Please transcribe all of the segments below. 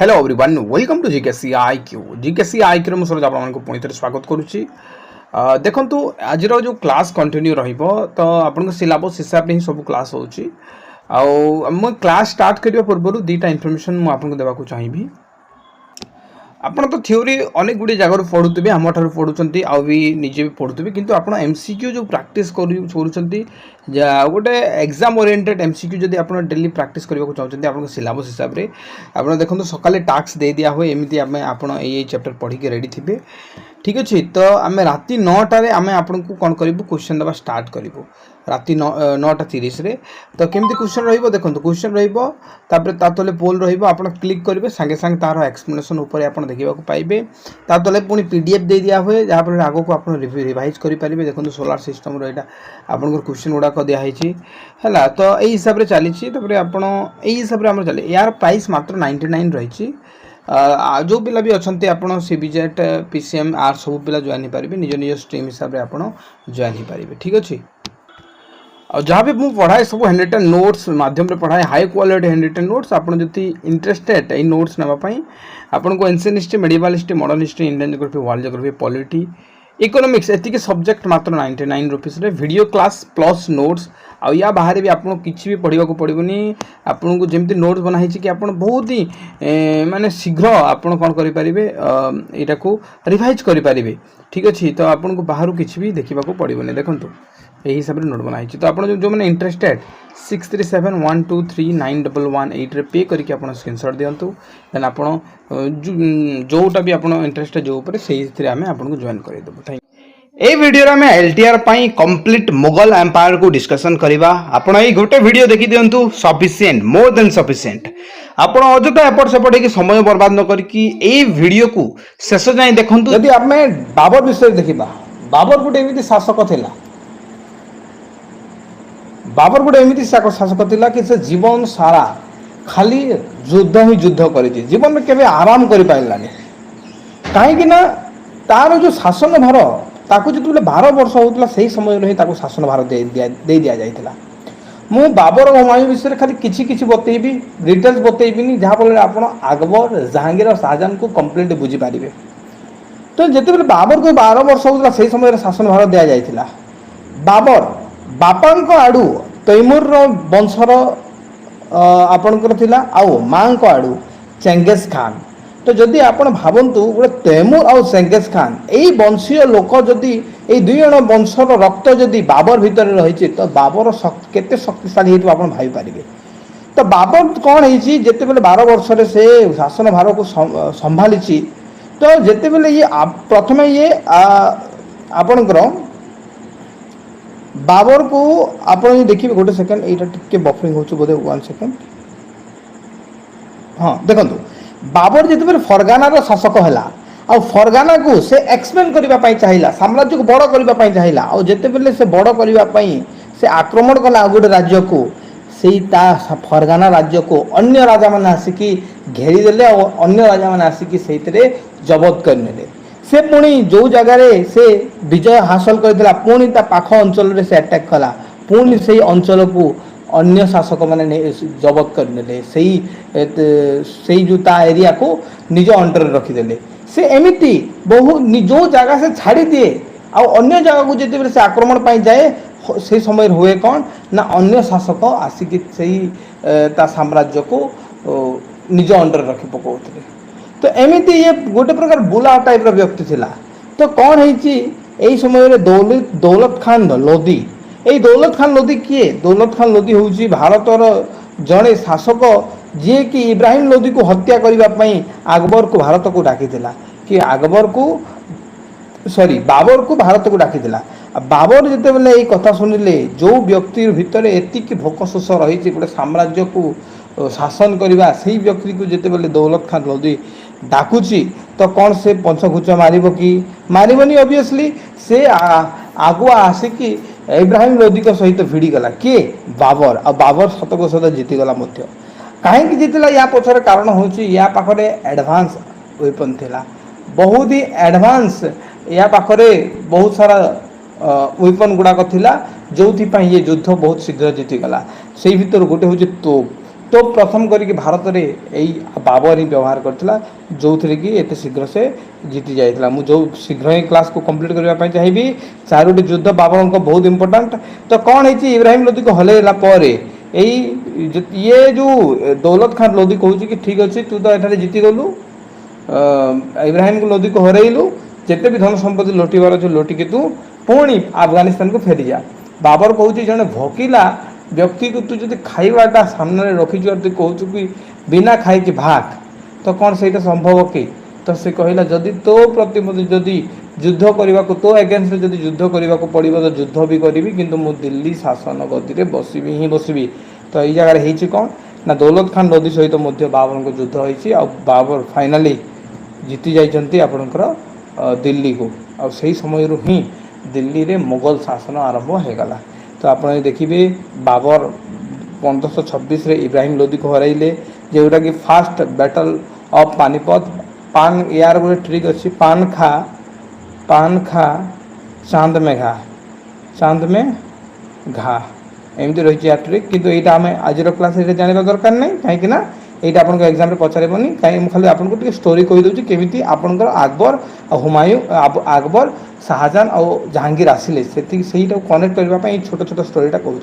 Hello everyone welcome to GKC IQ GKC IQ में sir आपको पुणी थे स्वागत करुच्ची देखु आज जो क्लास कंटिन्यू तो आपन सिलेबस हिसाब से ही सब क्लास होची क्लास स्टार्ट करने पूर्व दुईटा इनफर्मेशन मुझे देवाक चाहिए। आपन तो थ्योरी अनेक गुड़ी जगह पढ़ुवे आम ठार पढ़ुंट आ भी निजे भी पढ़ुवे किंतु आप एमसीक्यू जो प्रैक्टिस कर गोटे एग्जाम ओरिएंटेड एमसीक्यू जब आप डेली प्रैक्टिस करने चाहते आप सिलेबस हिसाब से आप देखो सकाले टास्क दे दिया हुए एमती आप चैप्टर पढ़ी रेडी थे ठीक अच्छे। तो आम राति 9टार आम आपन को कौन करूँ क्वेश्चन देवा स्टार्ट करूँ राति 9:30 तो केमती क्वेश्चन रही देखो क्वेश्चन रही पोल रही आप क्लिक करेंगे सागे सागे तार एक्सप्लेनेशन उपर आप देखा पाइबे तले पुणी पीडीएफ दे दिया हुए जहाँफल आग को आप रिवाइज करेंगे देखो सोलार सिस्टम रहा आपन क्वेश्चन गुड़ाक दिखाई है तो यही हिसाब से चली हिसाब से चले यार प्राइस मात्र 99 रही। जो पिला भी अच्छा आप सीबीजेट पीसीएम आर सब पिला जॉइन हो पारे निज निज स्ट्रीम हिसाब से आप जॉइन हो पारे ठीक अच्छे। और जहाँ भी मुझे पढ़ाए सब हैंड रिटन नोट्स माध्यम रे पढ़ाए high quality hand written notes आप इंटरेस्टेड ये नोट्स नापी आपन को ancient history medieval history modern history Indian geography world geography polity economics ethic subject मात्र 99 rupees video class plus notes आ या बाहर भी आपको किसी भी पढ़ा पड़ोनी आपन को जमी नोट्स बनाई कि आप बहुत ही माने शीघ्र आप कौन करेंगे यहाँ को रिवाइज करेंगे ठीक अच्छे। तो आपन को बाहर किसी भी देखा पड़ोनी देखो यही हिसाब से नोट बनाई तो आप जो मैंने इंटरेस्टेड 6371239118 पे करके आप स्क्रीनशॉट दिंतु देन आप जोटा भी आप इंटरेस्टेड जो से आम आपको जॉइन करदेबू। Thank you. वीडियो आम एलटीआर कंप्लीट मुगल एम्पायर को डिस्कसन करवा आपण ये गोटे वीडियो देखी दिंतु सफिशिएंट मोर देन सफिशिएंट आप अଯଥା एपट सेपट हो समय बर्बाद न करके वीडियो को शेष जाए देखु। यदि आम बाबर विषय देखा बाबर गोटे एमती शासक थिला बाबर गोटे एमती शासक थिला कि से जीवन सारा खाली युद्ध ही युद्ध कर जीवन में केवे आराम कर पारानी कहीं तार जो शासन भार ताकू जो 12 वर्ष होता से समय ही शासन भार दे दि जाता मु बाबर हुमायूं विषय खाली किसी बतेबी डिटेल्स बतेबी जहाँफल आप अकबर जहांगीर और शाहजहां को कंप्लीट बुझीपारे। तो जिते बाबर को 12 वर्ष होता से समय शासन भार दि जाता बाबर बापा आड़ू तैमूर वंशर आपणकर थिला आउ माँ को आड़ू चेंगेज खान। तो जदि आप भावतु गोटे तैमूर आउ चेंगेज खान यही वंशीय लोक जदि ये दुई जन वंशर रक्त जदि बाबर भितर रही तो बाबर केते शक्तिशाली हो भाई पारे। तो बाबर कौन है जिते बड़े 12 वर्ष से शासन भार को संभाली तो जिते बड़े ये प्रथम ये आपणकर बाबर को आप देखिए गोटे सेकेंड यहाँ टे बफरिंग हो बोधे 1 सेकेंड हाँ देखो बाबर जिते फरगानार शासक है आ फरगाना को से एक्सपेंड करने चाहिए साम्राज्य को बड़ करने चाहिए और जिते बेले से बड़ करने से आक्रमण कला गोटे राज्य को से फरगाना राज्य को अन्य राजा मैंने आसिकी घेरीदेले और अन्य राजा मैंने आसिकी से जबत करने से पुणी जो जगार से विजय हासिल करता पुणी पाख अंचल से अटैक कला पुणी से अंचल को अन्य शासक मैंने जबत करने से जो एरिया को निज अंडर रखीदे से एमती बहु जो जगह से छाड़ी दिए आ अन्य जगह को जिते से आक्रमण पाई जाए से समय हुए कौन ना अन्य शासक आसिक साम्राज्य को निज अंडर रखी पकाउते। तो एमती ये गोटे प्रकार बुला टाइप व्यक्ति थिला। तो कौन है समय दौलत खान लोधी यही दौलत खान लोधी किए दौलत खान लोधी हूँ भारतर जड़े शासक जी कि इब्राहिम लोधी को हत्या करने अकबर को भारत को डाकी कि अकबर को सॉरी बाबर को भारत को डाकी बाबर जिते बेले ये कथा शुणिले जो व्यक्ति भितर एतिक भोक शोष रही गोटे साम्राज्य को शासन करवा से व्यक्ति को जिते बेले दौलत खान लोधी डाकुची तो कौन से पंचघुच मारिब कि मारिबनी ऑब्वियसली से आगुआ आसिकी इब्राहिम लोधी सहित भिड़ी गला किए बाबर आ बाबर शतक सहित जीतीगला कहीं जीतला या पछर कारण हूँ या पाखरे एडवांस वेपन थिला बहुत ही एडवांस या पाखरे बहुत सारा वेपन गुड़ाक थिला जो ये युद्ध बहुत शीघ्र जीतीगला से भर गोटे हूँ तोप तो प्रथम करिक भारत में यही बाबर ही व्यवहार करता जो थी कि एत शीघ्र से जीति जाइए मुझे जो शीघ्र ही क्लास को कंप्लीट करने चाहिए। चारोटी युद्ध बाबर को बहुत इंपोर्टाट। तो कौन है इब्राहिम लोदी को हलैला ये जो दौलत खान लोदी कहूँ कि ठीक अच्छे तू तो ये जीति गलु इब्राहिम को लोदी को हरइलु जिते भी धन संपत्ति लुटिबार अच्छे लुटिकी तू पुणी अफगानिस्तान को फेरी जा। बाबर कहूँ जड़े भोकिला व्यक्ति को तू जो खाइबाटा सामने रखी तू कहूँ कि बिना खाई भाग तो कौन से संभव कि तो से कहला जदि तो प्रति जदि युद्ध करने को तो एगेन्स्ट जदि युद्ध करने को पड़ो तो युद्ध भी करी किंतु मु दिल्ली शासन गति में बसबी ही बसबी। तो ये जगह हो कौन ना दौलत खान लोदी सहित बाबर को युद्ध होती बाबर फाइनाली जीति जाइए आपणकर दिल्ली को आई समय ही दिल्ली रे मुगल शासन आरंभ हो गला। तो आप देखिए बाबर 1526 इब्राहिम लोदी को हरइले जोटा कि फास्ट बैटल ऑफ पानीपत पान यार गोटे ट्रिक अच्छी पान खा चांद में घा एमती रही है ट्रिक किंतु यहाँ आम आज क्लास जानवा दरकार नहीं कहीं यहाँ आपको एग्जाम रे पचारबनी कहीं खाली आपको स्टोरी कहीदे केमी आपंकर अकबर हुमायूं अकबर शाहजहान और जहांगीर आसिले से कनेक्ट करने छोट छोट स्टोरीटा कहूँ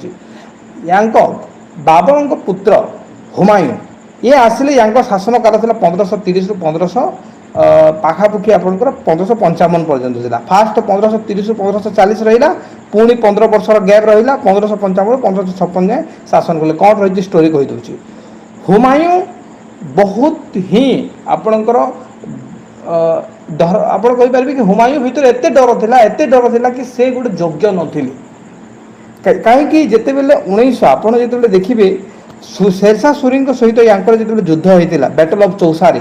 बाबर पुत्र हुमायूं ये आसिले या शासन काल था 1530 रु 1500 पाखापाखि आपंकर 1555 पर्यंत था। फास्ट 1530 रु 1540 रहा पुणी 15 वर्षर गैप रहा 1555 1556 जाए शासन कले कौन रही स्टोरी कहीदे। हुमायूं बहुत ही आपणकर आप कि हुमायूं भीतर एत डर था कि से गोटे योग्य नी कहीं जिते बेले 1900 आप देखिए शेरशाह सूरी सहित यहाँ जो युद्ध होता बैटल ऑफ चौसारी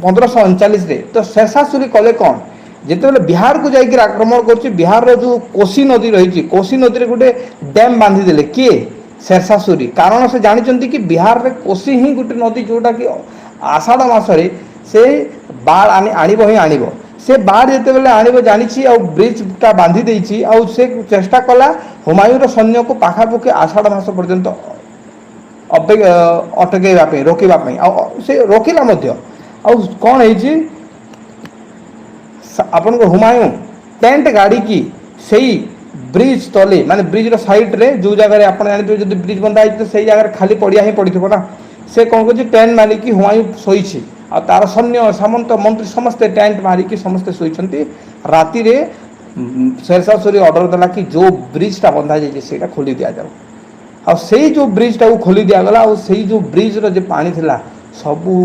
1539 तो शेरशाह सूरी कले कौन जिते बिहार को जाकर आक्रमण कर बिहार जो कोसी नदी रही कोसी नदी में गोटे डैम बांधीदे किए शेरशाह सूरी कारण से जानते कि बिहार में कोसी ही गोटे नदी जोटा कि आषाढ़ मसरे से बाढ़ आणव ही आणव से बाढ़ जिते बेले आणव जानी ब्रिजटा बांधी देती से चेष्टा कला हुमायूं सैन्य को पाखापाखि आषाढ़ मास पर्यंत अटकैवाई रोकवाई से रोकला कौन है आपन को हुमायूं टेंट गाड़ी की सही ब्रिज तले माने ब्रिज साइड रे जो जगह आप जानते जो ब्रिज बंधा है से जगह खाली पड़िया ही पड़ी ना से कौन कर टेंट मारिकी हुमायूं शोची आ तार सैन्य सामंत मंत्री समस्ते टेंट मारिकी समस्ते शोचती राति रे शेरशाह सूरी ऑर्डर देला कि जो ब्रिजटा बंधा जाए खोली दि जाऊ आ जो ब्रिजटा को खोली दिगला जो ब्रिज रो पानी थिला सबू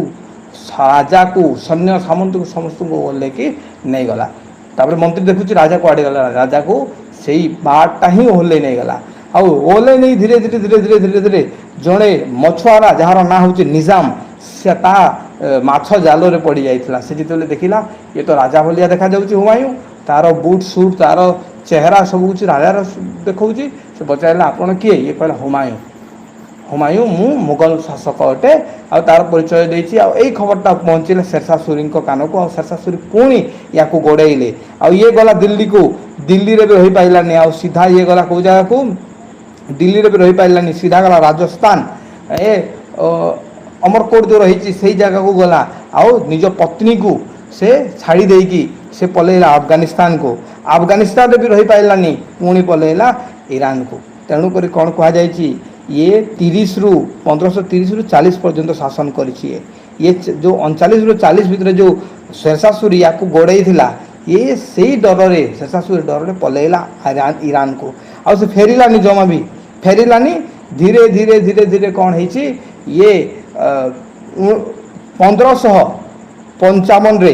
राजा को सैन्य सामंत को समस्त को ओल्लेकी नहीं गला तापर मंत्री देखुची राजा को आड़े गला राजा को सही बाटा ही ओल्ले नहीं गला ओल्ले नहीं धीरे धीरे धीरे धीरे धीरे धीरे जड़े मछुआरा जार ना हूँ निजाम से माछ जाल रे पड़ जाइला से जिते देखला ये तो राजा भलिया देखा जाऊँ हुमायूं तार बुट सुट तार चेहरा सब कुछ राजार देखा से पचारा आपड़ किए ये कहला हुमायूं हुमायूं मु मुगल शासक अटे आ तार परिचय देछि आ एई खबरटा पहुँचले शेरशाह सूरी कान को शेरशाह सूरी पुणी या गोड़े आ ये गला दिल्ली को दिल्ली रे भी रही पाइलानी आ सीधा ये गला कौ जगह को दिल्ली रे भी रही पाइलानी सीधा गला राजस्थान ए अमरकोट जो रही से जगह को गला आउ निज पत्नी को से छाड़ी देकी से पलैला अफगानिस्तान को अफगानिस्तान रे भी रही पाइलानी पुणी पलैला ईरान को तेणुक कौन कहुई ये 30 रु 1530 रु 40 पर्यंत शासन करिछि ये जो 39 रु 40 भितर जो शेरशाह सूरी या गोड़े थिला ये सही डर रे शेरशाह सूरी डर रे पलैला ईरान को आ से फेरिलानी जमा भी फेरिलानी धीरे धीरे धीरे धीरे कौन है ये 1555 रे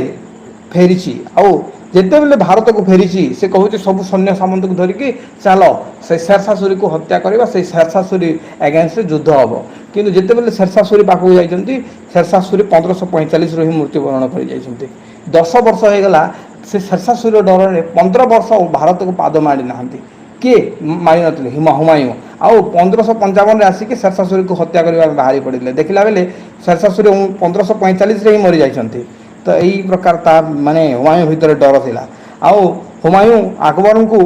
फेरी आउ जिते बेले भारत को फेरी से कहूँ सब सैन्य सामंत को धरिकी चलो से शेरशाह सूरी को हत्या करवा से शेरशाह सूरी एगेन्स्ट युद्ध हम किंतु जिते बेले शेरशाह सूरी पाखक जाइए शेरशाह सूरी 1545 ही मृत्युवरण कर 10 वर्ष हो गला से शेरशाह सूरी डर में 15 वर्ष भारत को पाद मारी ना किए मारी नी हुमायूं आउ 1555 आसिक शेरशाह सूरी को हत्या करने बाहरी पड़े देखला बेले शेरशाह सूरी 1545 ही मरी जाइए। तो यही प्रकार तार माने हुमायूं भितर डर थिला आउ हुमायूं अकबर को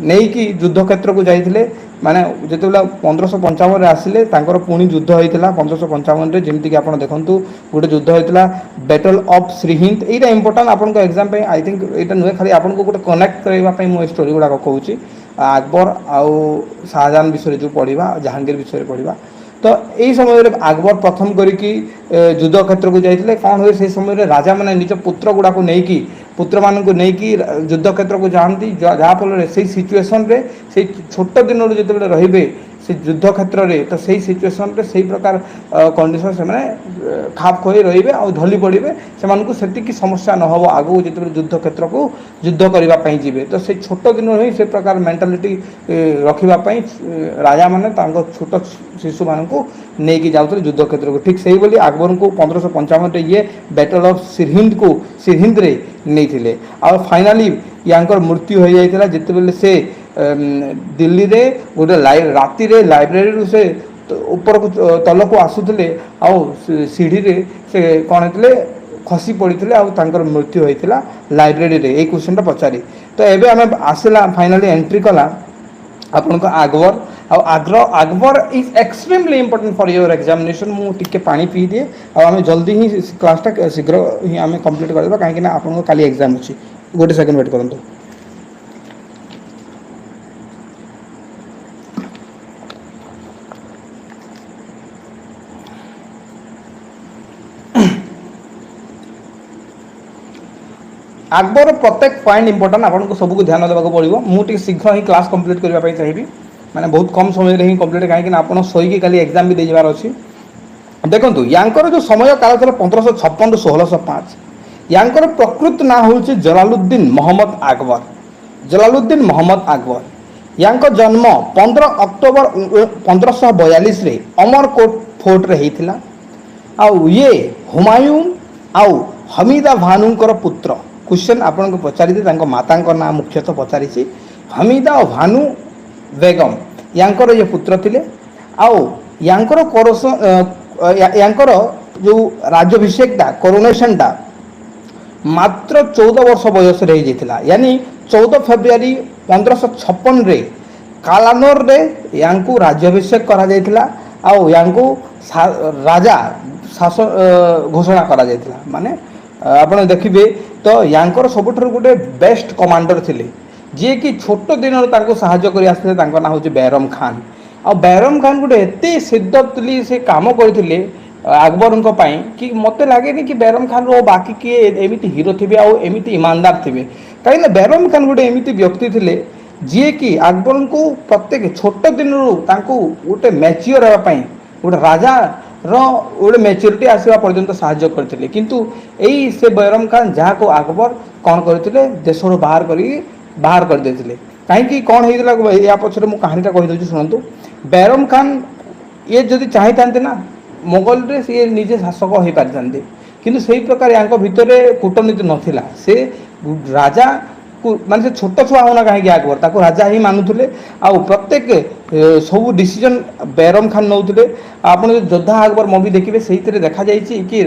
नहीं कि युद्ध क्षेत्र को जाइए ମାନେ ଯେତେବେଳେ 1555 ଆସିଲେ ତାଙ୍କର ପୁଣି ଯୁଦ୍ଧ ହୋଇଥିଲା 1555 ଯେମିତିକି ଆପଣ ଦେଖନ୍ତୁ ଗୋଟେ ଯୁଦ୍ଧ ହୋଇଥିଲା ବ୍ୟାଟଲ ଅଫ୍ ଶ୍ରୀହିନ୍ଦ। ଏଇଟା ଇମ୍ପୋର୍ଟାଣ୍ଟ ଆପଣଙ୍କ ଏକ୍ଜାମ ପାଇଁ ଆଇ ଥିଙ୍କ ଏଇଟା ନୁହେଁ ଖାଲି ଆପଣଙ୍କୁ ଗୋଟେ କନେକ୍ଟ କରିବା ପାଇଁ ମୁଁ ଏ ଷ୍ଟୋରି ଗୁଡ଼ାକ କହୁଛି। আকবର ଆଉ ଶାହଜାହାନ ବିଷୟରେ ଯେଉଁ ପଢ଼ିବା ଜାହାଙ୍ଗୀର ବିଷୟରେ ପଢ଼ିବା ତ এই ସମୟରେ আকবର ପ୍ରଥମ କରିକି ଯୁଦ୍ଧ କ୍ଷେତ୍ରକୁ ଯାଇଥିଲେ। କ'ଣ ହୁଏ ସେହି ସମୟରେ ରାଜାମାନେ ନିଜ ପୁତ୍ର ଗୁଡ଼ାକୁ ନେଇକି ପୁତ୍ରମାନଙ୍କୁ ନେଇକି ଯୁଦ୍ଧ କ୍ଷେତ୍ରକୁ ଯାଆନ୍ତି ଯାହାଫଳରେ ସେଇ ସିଚୁଏସନରେ ସେଇ ଛୋଟ ଦିନରୁ ଯେତେବେଳେ ରହିବେ ସେ ଯୁଦ୍ଧ କ୍ଷେତ୍ରରେ ତ ସେଇ ସିଚୁଏସନରେ ସେଇ ପ୍ରକାର କଣ୍ଡିସନ ସେମାନେ ଖାପ ଖୁଆଇ ରହିବେ ଆଉ ଢଳି ପଡ଼ିବେ। ସେମାନଙ୍କୁ ସେତିକି ସମସ୍ୟା ନ ହେବ ଆଗକୁ ଯେତେବେଳେ ଯୁଦ୍ଧ କ୍ଷେତ୍ରକୁ ଯୁଦ୍ଧ କରିବା ପାଇଁ ଯିବେ। ତ ସେଇ ଛୋଟ ଦିନରୁ ହିଁ ସେ ପ୍ରକାର ମେଣ୍ଟାଲିଟି ରଖିବା ପାଇଁ ରାଜାମାନେ ତାଙ୍କ ଛୋଟ ଶିଶୁମାନଙ୍କୁ ନେଇକି ଯାଉଥିଲେ ଯୁଦ୍ଧ କ୍ଷେତ୍ରକୁ। ଠିକ୍ ସେଇଭଳି আকବରଙ୍କୁ 1555 ଇଏ ବ୍ୟାଟଲ ଅଫ୍ ସିରହିନ୍ଦରେ ନେଇଥିଲେ। ଆଉ ଫାଇନାଲି ୟାଙ୍କର ମୃତ୍ୟୁ ହୋଇଯାଇଥିଲା ଯେତେବେଳେ ସେ ଦିଲ୍ଲୀରେ ଗୋଟେ ରାତିରେ ଲାଇବ୍ରେରୀରୁ ସେ ଉପରକୁ ତଲକୁ ଆସୁଥିଲେ ଆଉ ସିଢ଼ିରେ ସେ କ'ଣ ହେଇଥିଲେ ଖସି ପଡ଼ିଥିଲେ ଆଉ ତାଙ୍କର ମୃତ୍ୟୁ ହୋଇଥିଲା ଲାଇବ୍ରେରୀରେ। ଏଇ କ୍ୱେଶ୍ଚନଟା ପଚାରି ତ ଏବେ ଆମେ ଆସିଲା ଫାଇନାଲି ଏଣ୍ଟ୍ରି କଲା ଆପଣଙ୍କ আকবর ଆଉ Akbar is extremely important for your examination. ମୁଁ ଟିକେ ପାଣି ପିଇ ଦିଏ ଆଉ ଆମେ ଜଲ୍ଦି ହିଁ କ୍ଲାସ୍ଟା ଶୀଘ୍ର ହିଁ ଆମେ କମ୍ପ୍ଲିଟ୍ କରିଦେବା କାହିଁକିନା ଆପଣଙ୍କ କାଲି ଏକ୍ଜାମ୍ ଅଛି। ଗୋଟେ ସେକେଣ୍ଡ ୱେଟ୍ କରନ୍ତୁ। আকবর প্রত্যেক পয়েন্ট ইম্পর্টাট আপনার সবুক ধ্যান দেওয়া পড়ব। মু টিকে শীঘ্র হি ক্লাস কমপ্লিট করা চাইবি মানে বহুত কম সময় হি কমপ্লিট কাহিঁকি আপনার শোইকি কালি এক্সাম বি দিয়ে যাবার অছি। দেখুন ইয়াঙ্কর যে সময় কাল ছিল 1556 রু 1605 ইয়াঙ্কর প্রকৃত না হচ্ছে জলালুদ্দিন মোহাম্মদ আকবর। জলালুদ্দিন মোহাম্মদ আকবর ইয়াঙ্ক জন্ম 15 অক্টোবর 1542 রে অমরকোট ফোর্টরে হয়েছিল। আউ ইয়ে হুমাयूं আউ हमीदा भानुंकर पुत्र। क्वेश्चन आपन को पचारि माता ना मुख्यतः पचारि हमीदा और भानु बेगम यांकर ये पुत्र थिले। आउ यांकर यांकर जो राज्याभिषेकटा कोरोनेशनटा मात्र 14 वर्ष बयस रे जाइथिला यानी 14 फेब्रुआरी 1556 रे कालानोर रे यांकु राज्याभिषेक करा जाइथिला आउ यांकु राजा शासन घोषणा करा जाइथिला। माने ଆପଣ ଦେଖିବେ ତ ୟାଙ୍କର ସବୁଠାରୁ ଗୋଟେ ବେଷ୍ଟ କମାଣ୍ଡର ଥିଲେ ଯିଏକି ଛୋଟ ଦିନରୁ ତାଙ୍କୁ ସାହାଯ୍ୟ କରି ଆସିଥିଲେ। ତାଙ୍କ ନାଁ ହେଉଛି ବୈରମ ଖାନ। ଆଉ ବୈରମ ଖାନ ଗୋଟେ ଏତେ ସିଦ୍ଧତଲି ସେ କାମ କରିଥିଲେ আকবরଙ୍କ ପାଇଁ କି ମୋତେ ଲାଗେନି କି ବୈରମ ଖାନର ବାକି କିଏ ଏମିତି ହିରୋ ଥିବେ ଆଉ ଏମିତି ଇମାନଦାର ଥିବେ। କାହିଁକିନା ବୈରମ ଖାନ ଗୋଟେ ଏମିତି ବ୍ୟକ୍ତି ଥିଲେ ଯିଏକି আকবରଙ୍କୁ ପ୍ରତ୍ୟେକ ଛୋଟ ଦିନରୁ ତାଙ୍କୁ ଗୋଟେ ମ୍ୟାଚିଓର ହେବା ପାଇଁ ଗୋଟେ ରାଜା ଗୋଟେ ମ୍ୟାଚୁରିଟି ଆସିବା ପର୍ଯ୍ୟନ୍ତ ସାହାଯ୍ୟ କରିଥିଲେ। କିନ୍ତୁ ଏଇ ସେ ବୈରମ ଖାନ ଯାହାକୁ আকবର କ'ଣ କରିଥିଲେ ଦେଶରୁ ବାହାର କରିଦେଇଥିଲେ। କାହିଁକି କ'ଣ ହେଇଥିଲା ୟା ପଛରେ ମୁଁ କାହାଣୀଟା କହିଦେଉଛି ଶୁଣନ୍ତୁ। ବୈରମ ଖାନ ଇଏ ଯଦି ଚାହିଁଥାନ୍ତେ ନା ମୋଗଲରେ ସିଏ ନିଜେ ଶାସକ ହୋଇପାରିଥାନ୍ତେ କିନ୍ତୁ ସେହି ପ୍ରକାର ୟାଙ୍କ ଭିତରେ କୂଟନୀତି ନଥିଲା। ସେ ରାଜା ମାନେ ସେ ଛୋଟ ଛୁଆ ହେଉନା କାହିଁକି আকবର ତାକୁ ରାଜା ହିଁ ମାନୁଥିଲେ ଆଉ ପ୍ରତ୍ୟେକ ସବୁ ଡିସିଜନ୍ ବୈରମ ଖାନ ନେଉଥିଲେ। ଆପଣ ଯଦି ଯୋଦ୍ଧା আকবର ମୁଭି ଦେଖିବେ ସେଇଥିରେ ଦେଖାଯାଇଛି କି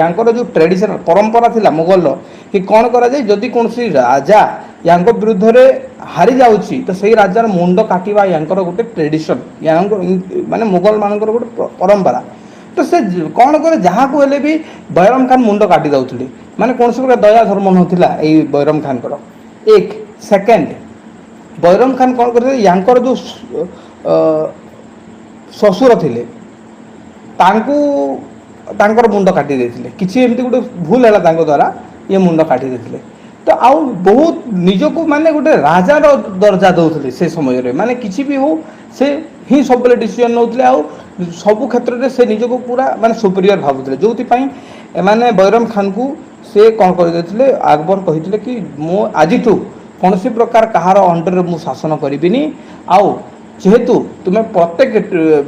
ୟାଙ୍କର ଯେଉଁ ଟ୍ରେଡ଼ିସନାଲ୍ ପରମ୍ପରା ଥିଲା ମୋଗଲର କି କ'ଣ କରାଯାଏ ଯଦି କୌଣସି ରାଜା ୟାଙ୍କ ବିରୁଦ୍ଧରେ ହାରି ଯାଉଛି ତ ସେଇ ରାଜାର ମୁଣ୍ଡ କାଟିବା ୟାଙ୍କର ଗୋଟେ ଟ୍ରେଡ଼ିସନ୍ ୟାଙ୍କ ମାନେ ମୋଗଲ ମାନଙ୍କର ଗୋଟେ ପରମ୍ପରା। ତ ସେ କ'ଣ କରେ ଯାହାକୁ ହେଲେ ବି ବୈରମ ଖାନ ମୁଣ୍ଡ କାଟି ଦେଉଥିଲେ। ମାନେ କୌଣସି ପ୍ରକାର ଦୟା ଧର୍ମ ନଥିଲା ଏଇ ବୈରମ ଖାନଙ୍କର। एक सेकेंड बୈରମ ଖାନ କ'ଣ କରିଥିଲେ ୟାଙ୍କର ଯେଉଁ ଶ୍ୱଶୁର ଥିଲେ ତାଙ୍କୁ ତାଙ୍କର ମୁଣ୍ଡ କାଟି ଦେଇଥିଲେ। କିଛି ଏମିତି ଗୋଟେ ଭୁଲ ହେଲା ତାଙ୍କ ଦ୍ୱାରା ଇଏ ମୁଣ୍ଡ କାଟି ଦେଇଥିଲେ। ତ ଆଉ ବହୁତ ନିଜକୁ ମାନେ ଗୋଟେ ରାଜାର ଦର୍ଜା ଦେଉଥିଲେ ସେ ସମୟରେ। ମାନେ କିଛି ବି ହଉ ସେ ହିଁ ସବୁବେଳେ ଡିସିଜନ୍ ନେଉଥିଲେ ଆଉ ସବୁ କ୍ଷେତ୍ରରେ ସେ ନିଜକୁ ପୁରା ମାନେ ସୁପିରିୟର ଭାବୁଥିଲେ। ଯେଉଁଥିପାଇଁ ଏମାନେ ବୈରମ ଖାନକୁ ସେ କ'ଣ କରିଦେଇଥିଲେ আকবର କହିଥିଲେ କି ମୁଁ ଆଜିଠୁ କୌଣସି ପ୍ରକାର କାହାର ଅଣ୍ଡରରେ ମୁଁ ଶାସନ କରିବିନି ଆଉ ଯେହେତୁ ତୁମେ ପ୍ରତ୍ୟେକ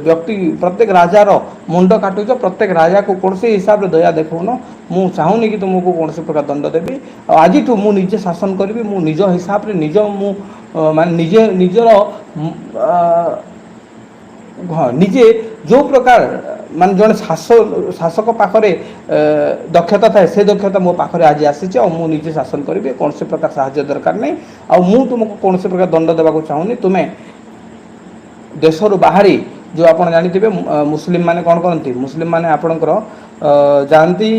ବ୍ୟକ୍ତି ପ୍ରତ୍ୟେକ ରାଜାର ମୁଣ୍ଡ କାଟୁଛ ପ୍ରତ୍ୟେକ ରାଜାକୁ କୌଣସି ହିସାବରେ ଦୟା ଦେଖାଉନ ମୁଁ ଚାହୁଁନି କି ତୁମକୁ କୌଣସି ପ୍ରକାର ଦଣ୍ଡ ଦେବି ଆଉ ଆଜିଠୁ ମୁଁ ନିଜେ ଶାସନ କରିବି। ମୁଁ ନିଜ ହିସାବରେ ମୁଁ ମାନେ ନିଜର ହଁ ନିଜେ ଯେଉଁ ପ୍ରକାର ମାନେ ଜଣେ ଶାସକ ପାଖରେ ଦକ୍ଷତା ଥାଏ ସେ ଦକ୍ଷତା ମୋ ପାଖରେ ଆଜି ଆସିଛି ଆଉ ମୁଁ ନିଜେ ଶାସନ କରିବି। କୌଣସି ପ୍ରକାର ସାହାଯ୍ୟ ଦରକାର ନାହିଁ ଆଉ ମୁଁ ତୁମକୁ କୌଣସି ପ୍ରକାର ଦଣ୍ଡ ଦେବାକୁ ଚାହୁଁନି। ତୁମେ देशरू बाहरी जो आप जानते मुस्लिम माने कौन करती मुस्लिम माने आपणकर जाती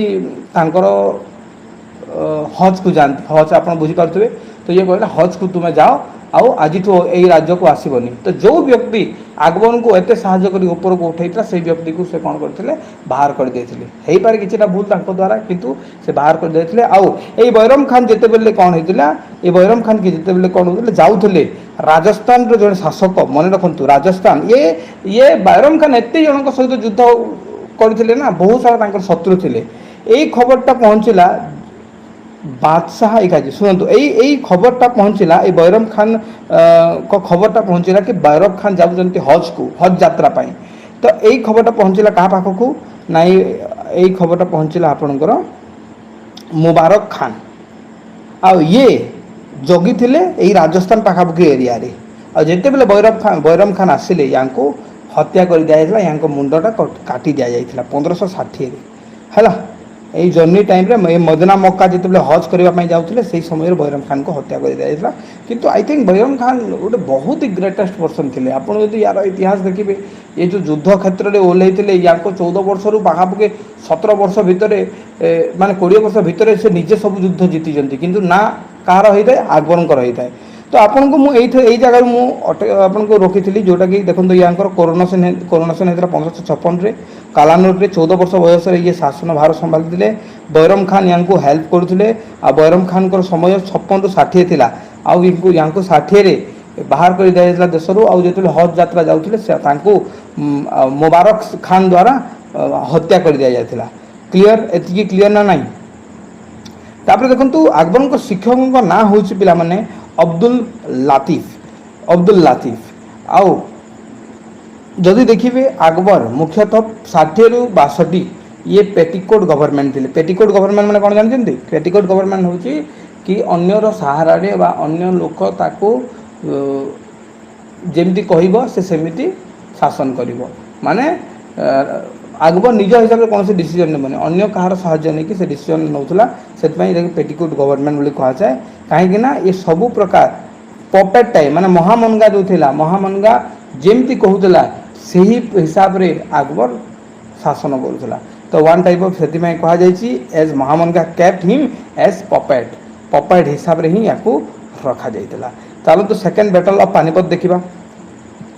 हज को जानते हज आप बुझीपे तो ये कहला हज को तुम्हें जाओ आउ आज यही राज्य को आसबनी तो जो व्यक्ति अकबर को एत साहय कर ऊपर को उठेता से व्यक्ति को से कौन करते बाहर कर देते पारे कि भूल द्वारा किंतु से बाहर कर देते आउ ये बैरम खान जिते बेले कौन होता ये बैरम खान की जिते बेले कौन होते जाऊे राजस्थान जो शासक मन रखु राजस्थान ये बैरम खान एत जन सहित युद्ध करते ना बहुत सारा शत्रु थे यही खबरटा पहुँचला बादशाह एकाजी शुणु यही खबरटा पहुँचला ये बैरम खान को खबरटा पहुँचला कि बैरम खान जाऊँच हज को हज यात्रा तो यही खबरटा पहुँचला क्या पाखक ना यही खबरटा पहुँचला आपणकर मुबारक खान आ ये जगी थे यही राजस्थान पाखापाखि एरिया जिते बेले बैरम खान आसिले या हत्या कर दिया या मुंडटा काटी दि जाता 1560 है यही जर्नी टाइम रे मदीना मक्का जिते हज करने जाते से समय बैरम खान को हत्या कर दिया किंतु आई थिंक बैरम खान गोटे बहुत ही ग्रेटेस्ट पर्सन थे आप यार इतिहास देखिए ये जो युद्ध क्षेत्र में ओह्लैते या 14 वर्ष रु पाखापाखि 17 वर्ष भितर माने 20 वर्ष भितर से निजे सब युद्ध जीति किंतु ना कहार होता है अकबर होता है तो आपन को मुझे जगह मुझे रोकी थी जोटा कि देखो या कोरोनेशन होता 1556 कालानुर 14 वर्ष बयस ये शासन भार संभाली बैरम खान या हेल्प करते बैरम खान समय 56 रु 60 थी या 60 बाहर कर दिया देश जो हज यात्रा जाऊे मुबारक खान द्वारा हत्या कर दि जाता क्लीयर एति क्लीयर ना नहीं तापर देखो अकबर शिक्षकों ना हूँ पिला माने अब्दुल लातीफ आउ जदि देखिए अकबर मुख्यतः 60 रु 62 ये पेटिकोट गवर्नमेंट थे पेटिकोट गवर्नमेंट मैंने कौन जानते पेटिकोट गवर्नमेंट हूँ कि अन्यर सहारा अन्य लोक ताको जेमती कहब से सेमिति शासन करिवो माने अकबर निज हिसाब से कौन डिसीजन ने अन्य कहार साहाय्य नहीं कि से डिसीजन नौला से पेटिकोट गवर्नमेंट बोली कह जाए कहीं ये सबू प्रकार पपेट टाइप माने महामनगा जो थिला महामनगा जेमती कहूला से ही हिसाब रे अकबर शासन करूला तो वन टाइप ऑफ से कह जाए एज महामनगा कैप्ट हिम एज पपेट हिसाब रे ही या रखा जाइतला चलो तो सेकंड बैटल ऑफ पानीपत देखा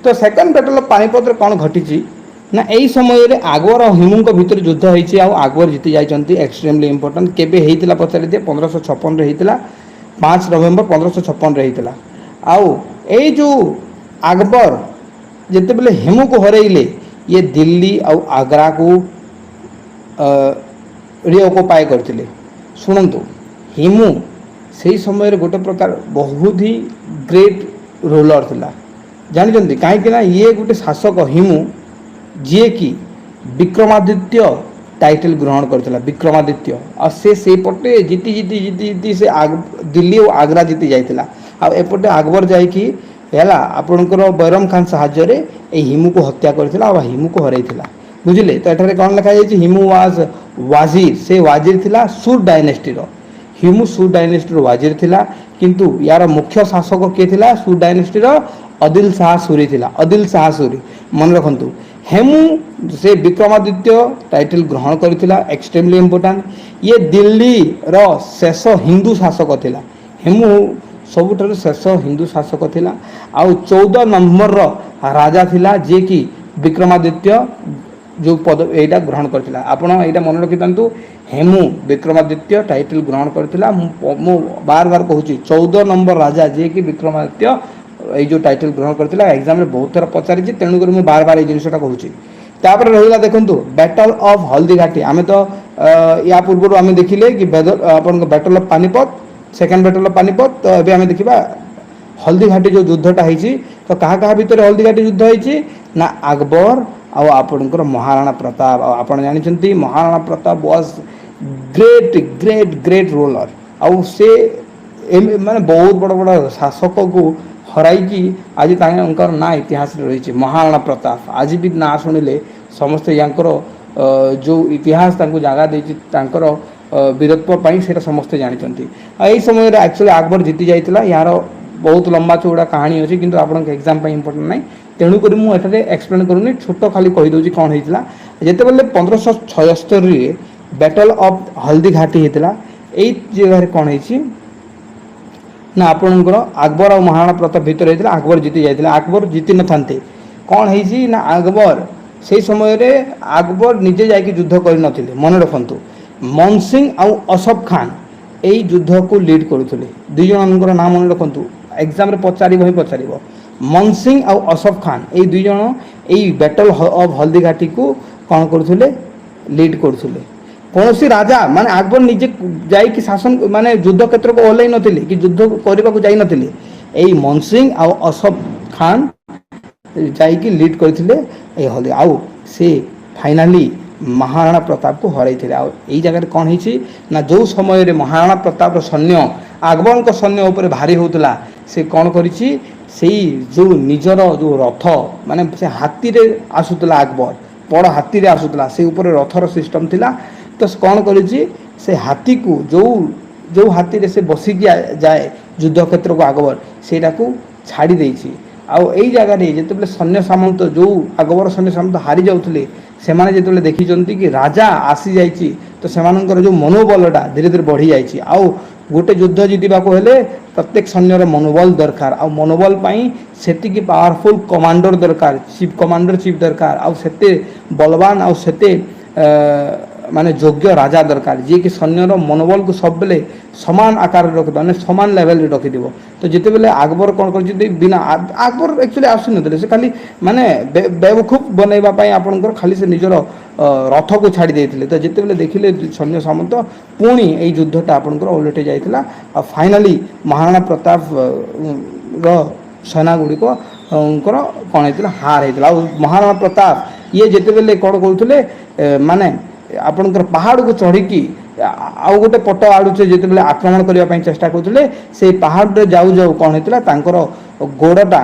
तो सेकंड बैटल ऑफ पानीपत रे कौन घटी ना यही समय रे अकबर और हिमू भितर युद्ध होती अकबर जीति जाती एक्सट्रीमली इंपोर्टेंट केबे होता पचारि दिए 1556 होता 5 नवेम्बर 1556 होता आउ ये जो अकबर जिते बेले हेमू को हरइले ये दिल्ली और आगरा को रिओकुपाई करते शुणु हेमू से समय गोटे प्रकार बहुत ही ग्रेट रूलर थिला जानते कहीं ये गोटे शासक हिमू जी कि विक्रमादित्य टाइटल ग्रहण करता विक्रमादित्य और से पटे जीति जीति जीति जीति से दिल्ली और आगरा जीति जाइला आउटे अकबर जाइला आपणकर बैरम खान साहाଯ୍य हिमू को हत्या करथिला और हिमू को हरइथिला बुझिले तो एठारे कौन लिखा जाइए हिमू वाज वाजिर से वाजिर थिला सुर डायनेस्टी हिमू सुर डायनेस्टी वाजिर थिला किंतु यार मुख्य शासक किए थिला सुर डायनेस्टी अदिल शाह सूरी थिला अदिल शाह सूरी मन रखु हेमू से विक्रमादित्य टाइटल ग्रहण करथिला एक्सट्रीमली इंपोर्टेंट ये दिल्ली रो शेष हिंदू शासक थिला हेमू सबुठारु शेष हिंदू शासक थिला आउ 14 नंबर रो राजा थिला जे कि विक्रमादित्य जो पद एटा ग्रहण करथिला आपण एटा मन रखि तांतु हेमू विक्रमादित्य टाइटल ग्रहण करथिला मु बार बार कहूची 14 नंबर राजा जे कि विक्रमादित्य ये जो टाइटल ग्रहण करथिला एग्जाम रे बहुत थर पचारि तेणु कर मु बार बार ये जिनसटा कहूची तापर रहिला देखंतु बैटल ऑफ हल्दीघाटी आमे तो या पूर्व आमे देखिले कि अपन battle of Panipat second battle of Panipat तो एबे आमे देखिबा हल्दीघाटी जो युद्धटा होइची तो कहा कहा भितर हल्दीघाटी युद्ध होइची ना अकबर और आपणकर महाराणा प्रताप आपण जानिछंती Maharana Pratap was great great great ruler आउ से माने बहुत बड़ बड़ शासक को हराई आज ना इतिहास रही महाराणा प्रताप आज भी ना शुणिले समस्ते यांकर जो इतिहास जगह देकर वीरत्व से समस्ते जानते यही समय एक्चुअली अकबर जीति जाइला यार बहुत लंबा चौड़ा कहानी अच्छी किंतु आपन एग्जाम इंपोर्टेंट ना तेणुक मुझे एक्सप्लेन करूनी छोट खाली कहीदे कौन होता जिते बल्ले 1576 बैटल ऑफ हल्दी घाटी होता यही जगह कौन है ना आपणकर अकबर और महाराणा प्रताप भितर होता अकबर जीति जाते अकबर जीति न था कौन है ना अकबर से समय रे अकबर निजे जाकि युद्ध कर मन रखु मन सिंह आउ असफ खान यही युद्ध को लीड करुले दुई जन नाम मन रखु एग्जाम रे पचार ही पचार मन सिंह आउ असफ खान यही दुई जन यही बैटल ऑफ हल्दी घाटी को कौन करुले लीड करुले कौन सी राजा माने अकबर निजे जाकि शासन माने युद्ध क्षेत्र को ओह्लै नथिले कि युद्ध करने को जाई नथिले यही मन सिंह आउ असफ खान जाकि लीड करथिले ए हल्दी आउ से फाइनाली महाराणा प्रताप को हराई थे यही जगह कौन है ना जो समय रे महाराणा प्रताप सैन्य अकबर सैन्य उपर भारी होता से कौन करी जो निजर जो रथ माने से हाथी रे आसुतला अकबर बड़ हाथी रे आसुतला से ऊपर रथर सिस्टम थिला तो कौन करी से हाथी को जो हाथी रे से बसिकी जाए युद्ध क्षेत्र को अकबर सेटा को छाड़ी देछि आउ यही जगह जिते सैन्य सामंत जो अकबर सैन्य सामंत हारी जाऊे से जो देखी कि राजा आसी जाइए तो से जो मनोबलटा धीरे धीरे बढ़ी जाइए आउ गोटे युद्ध जीतवा को हेले प्रत्येक सैन्यर मनोबल दरकार आ मनोबल से पावरफुल कमांडर दरकार चीफ दरकार आउ से बलवान आउ से माने योग्य राजा दरकार जी कि सैन्यर मनोबल को सब बेले समान आकार रखी मैंने समान लेवल रखिद तो जिते बेले अकबर कौन कर बिना अकबर एक्चुअली आसुन से खाली माने बेवकूफ बनवाई आपंकर खाली से निजर रथ को छाड़ी देते तो जिते बेले देखिले सैन्य सामंत पुणी यही युद्धटा आपंकर ओलटि जाता फाइनाली महाराणा प्रताप सेना गुड़िक कौन होता हार होता महाराणा प्रताप ये जिते बेले कौन कहते माने आपणकर पहाड़ को चढ़ी आउ गोटे पट आड़ुचे जिते बेले आक्रमण करने चेष्टा करते से पहाड़ जाऊ जाऊ कौन होता गोड़टा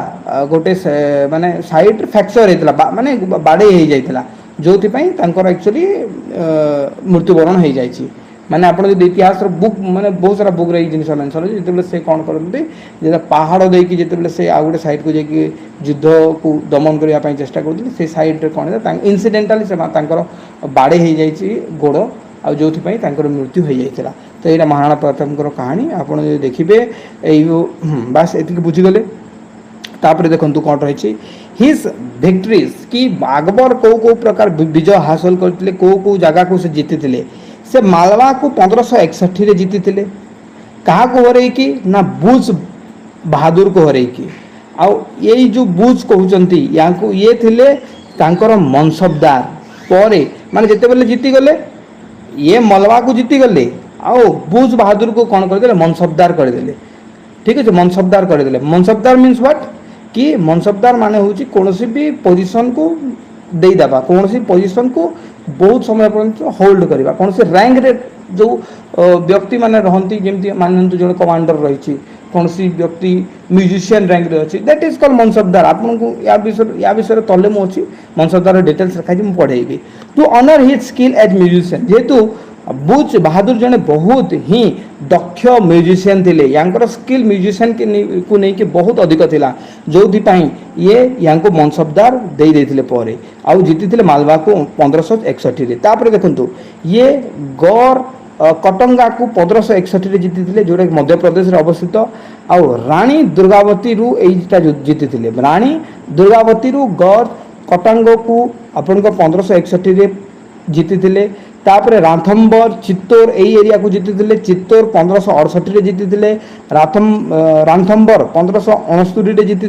गोटे माने साइड फ्रैक्चर होता माने बाड़े हो जाता जो एक्चुअली मृत्युवरण हो जाए माने आप इतिहास बुक माने बहुत सारा बुक रही जिन जिते से कौन करते पहाड़ देकी जिते से आ गए साइड को जाकि युद्ध को दमन करने चेष्टा करते से साइड रे कौन इनसीडेंटाली से बाड़े हो जाए गोड़ आ जो मृत्यु हो जाता तो यहाँ महाराणा प्रताप कहानी आप देखिए बास ये बुझीगले तापर देखु कौन रही हिज विक्ट्रीज कि अकबर कौ प्रकार विजय हासिल करते कौ जगह को से जीति से मालवा को 1561 रे जीति थे क्या हरई कि ना बुज बहादुर को हरई कि आउ यही जो बुज कहते या ये थिले तांकर मनसबदार पर माने जिते बेले जीति गले ये मलवा को जीति गले आओ बुज बहादुर को कौन करदे मनसबदार करदे ठीक है मनसबदार करदे मनसबदार मीन्स व्हाट कि मनसबदार माने होची कोनोसी भी पोजीशन को दे दबा कोनोसी पोजीशन को बहुत समय पर्यंत होल्ड करवा कौन से रैंक रे जो व्यक्ति माने रहंती जेमती मानंतु जण कमांडर रही कौन सी व्यक्ति म्यूजिशियन रैंक रे अछि दैट इज कॉल्ड मनसबदार आपन को या विषय तले मो अछि मनसबदार डिटेल्स रखा जी पढ़ेबी to honour his skill as musician जेतु बुज बहादुर जने बहुत ही दक्ष म्यूजिशियन थिले यांकर स्किल म्यूजिशियन को नहीं कि बहुत अधिक थिला जोथि पई ये यांको मनसबदार दे देथिले परे आउ जीतिथिले मालवा को 1561 रे तापर देखंतु ये गौर कटंगा को 1561 रे जीतिथिले जोडे मध्य प्रदेश रे अवस्थित आउ रानी दुर्गावती रु एटा जीतिथिले रानी दुर्गावती रु गौर कटंग को अपन को 1561 रे जीतिथिले तापर राथम्बर चित्तौर यही एरिया को जीति चित्तौर 1568 रे जीति राथम्बर 1569 रे जीति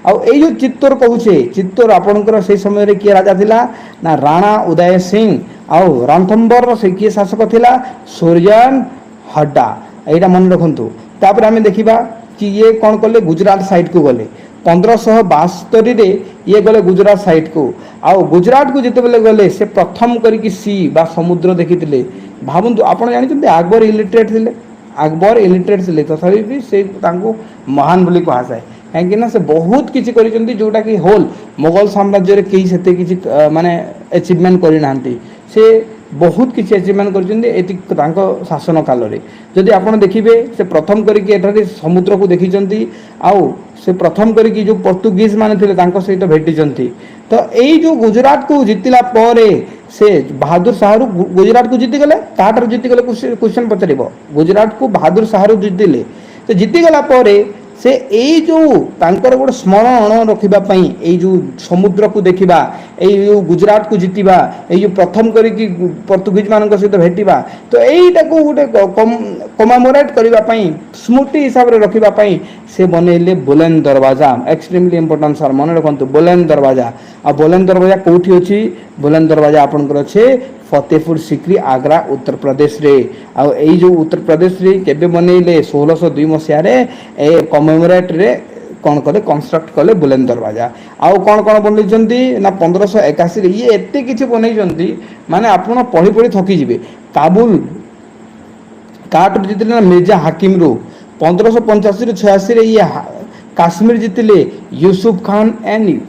आई जो चित्तौर कहूचे चित्तौर आपणकर से समय रे किए राजा थिला ना राणा उदय सिंह आउ राथम्बर से किए शासक थिला सूर्यन हड्डा एटा मन रखंतु तापर आमे देखिबा कि ये कौन कले गुजरात साइड को गले 1572 रे ये गले गुजरात साइड को आउ गुजरात को जिते बेले गले से प्रथम करिक सी बा समुद्र देखिथिले भाबंतु आपण जानिछन्ते अकबर इलिटरेट थिले अकबर इलिटरेट थिले तथापि भी से तांको महान बोली कहा जाए काहेकि ना से बहुत किछि करिसन्ती जोटा कि होल मुगल साम्राज्य रे केही सेते किछि माने अचीवमेंट करि नांती से बहुत किछि अचीवमेंट करिसन्ती एति तांको शासन काल रे जदि आपण देखिबे से प्रथम करिक एठारे समुद्र को देखिसन्ती आउ से प्रथम करी जो पोर्तुगीज माने थे सहित भेटी तो यही जो गुजरात को जीतला से बहादुर शाह गुजरात को जीति गले ताटर जीति गले क्वेश्चन पचार गुजरात को बहादुर शाह जीतिले तो जीतिगला से यही जो तांकर गोटे स्मरण रखापी यही जो समुद्र को देखा यही गुजरात को जीतवा यही प्रथम करी पोर्तुगीज मान सहित भेटा तो यहीटा को गोटे कमामोरेट करने स्मृति हिसाब से रखापी से बनइले बुलंद दरवाजा एक्सट्रीमली इंपोर्टेंट सर मन रखु बुलंद दरवाजा आ बुलंद दरवाजा कौटी अच्छी बुलंद दरवाजा आपंकर अच्छे फतेहपुर सिक्री आग्रा उत्तर प्रदेश रे आई जो उत्तर प्रदेश रे केबे बनइले 1602 मसीह कमेमोरेट रे कौन कले कंस्ट्रक्ट कले बुलंद दरवाजा आउ कौन कौन बनइचंती ना 1581 रे ये एते किछि बनइचंती माने आपण पढ़ी पढ़ी थकी जिवे काबुल काट जीतले ना मिर्जा हाकिम रो 1585 रे 86 रे ये काश्मीर जीतले यूसुफ खान एंड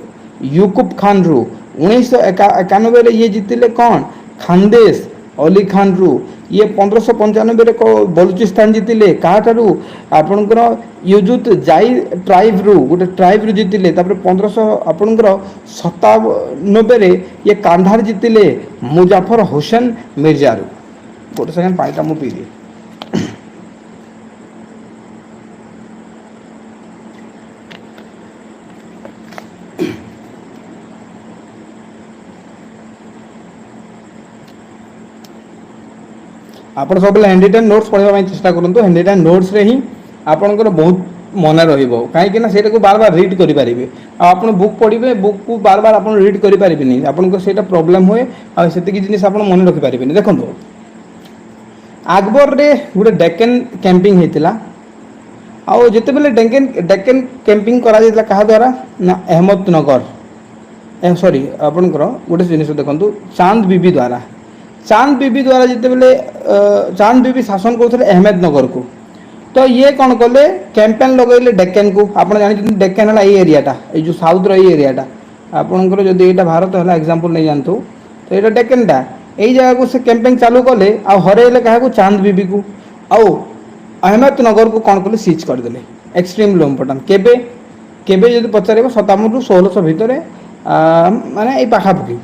यूकुब खान रो 1991 रे ये जीतले कौन खानदेश अली खान रू ये 1595 रे बलूचिस्तान जीतिले काठारू आपणकर युजुत जाई ट्राइब रू गोटे ट्राइब रू जीतिले तापर 1500 आपणकर 97 रे ये कांधार जीतिले मुजाफर हुसैन मिर्जा रू गोटे सेकंड पाइटा मु पीली आप सब हैंड रिटन नोट्स पढ़ाई चेष्टा करूँ हैंड रिटन नोट्स रे ही आपंकर बहुत मन रही बार बार रीड करेंगे आप बुक पढ़े बुक को बार बार आप रीड करें आपको से प्रॉब्लम हुए से जिन आप मन रखिपारे देखो अकबर रे गोटे डेक्कन कैंपिंग होता आउ जिते बेले डेक्कन कैंपिंग करा क्या द्वारा ना अहमदनगर सॉरी आपंकर गोटे जिन देखो चांद बीबी द्वारा चांद बीबी द्वारा जिते बेले चांद बीबी शासन करते अहमदनगर को तो ये कौन कले कैंपेन लगेले डेक्कन को आप जानते डेक्कन है ये एरियाटा ये जो साउथ रो ये एरियाटा आपंकर जब यहाँ भारत है एग्जांपल नहीं जानतु तो ये डेक्कनटा यही जगह को से कैंपेन चालू कले आ हरइले क्या चांद बीबी को आउ अहमदनगर को कौन कले सीज करदे एक्सट्रीमली इंपोर्टेंट केबे केबे जब पचार 57 ରୁ 1600 भितर माने पाखापाखि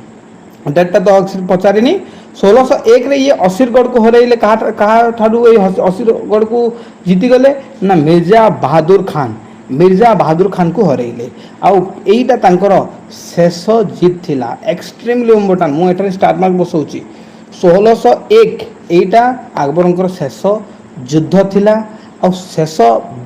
डेटा तो पचारिनी 1601 रे ये असीरगढ़ को हरइले ठारू असीरगढ़ को जीतिगले ना मिर्जा बहादुर खान को हरइले आईटा तांकर शेष जीत थिला एक्सट्रीमली इंपोर्टेंट मु एटारे स्टार मार्क बसौची 1601 एटा अकबरंकर शेष युद्ध थिला और शेष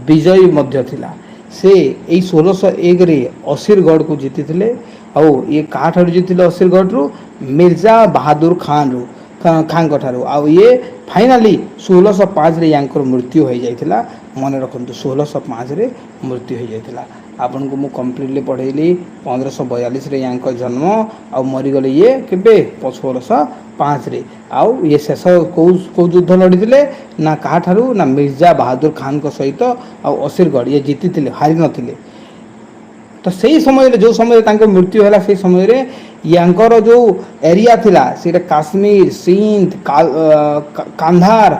विजयी मध्य थिला से यही 1601 रे असीरगढ़ को जीति थिले और ये काठारू जीतिले असीरगढ़ रू मिर्जा बहादुर खान रू खान ठारू आउ ये फाइनाली 1605 रे यांकर मृत्यु हो जाइथिला मन रखु 1605 रे मृत्यु हो जाइथिला आपन को मु कंप्लीटली पढ़ेली 1542 रे यांकर जन्म आ मरीगले ये केबे 1605 रे आउ ये शेष को युद्ध लड़ीथिले ना काठारू ना मिर्जा बहादुर खान को सहित आ असीरगढ़ ये जीतिथिले हारि नथिले तो सही समय जो समय तांको मृत्यु है से समय रे यांकर जो एरिया थिला से काश्मीर सिंध कांधार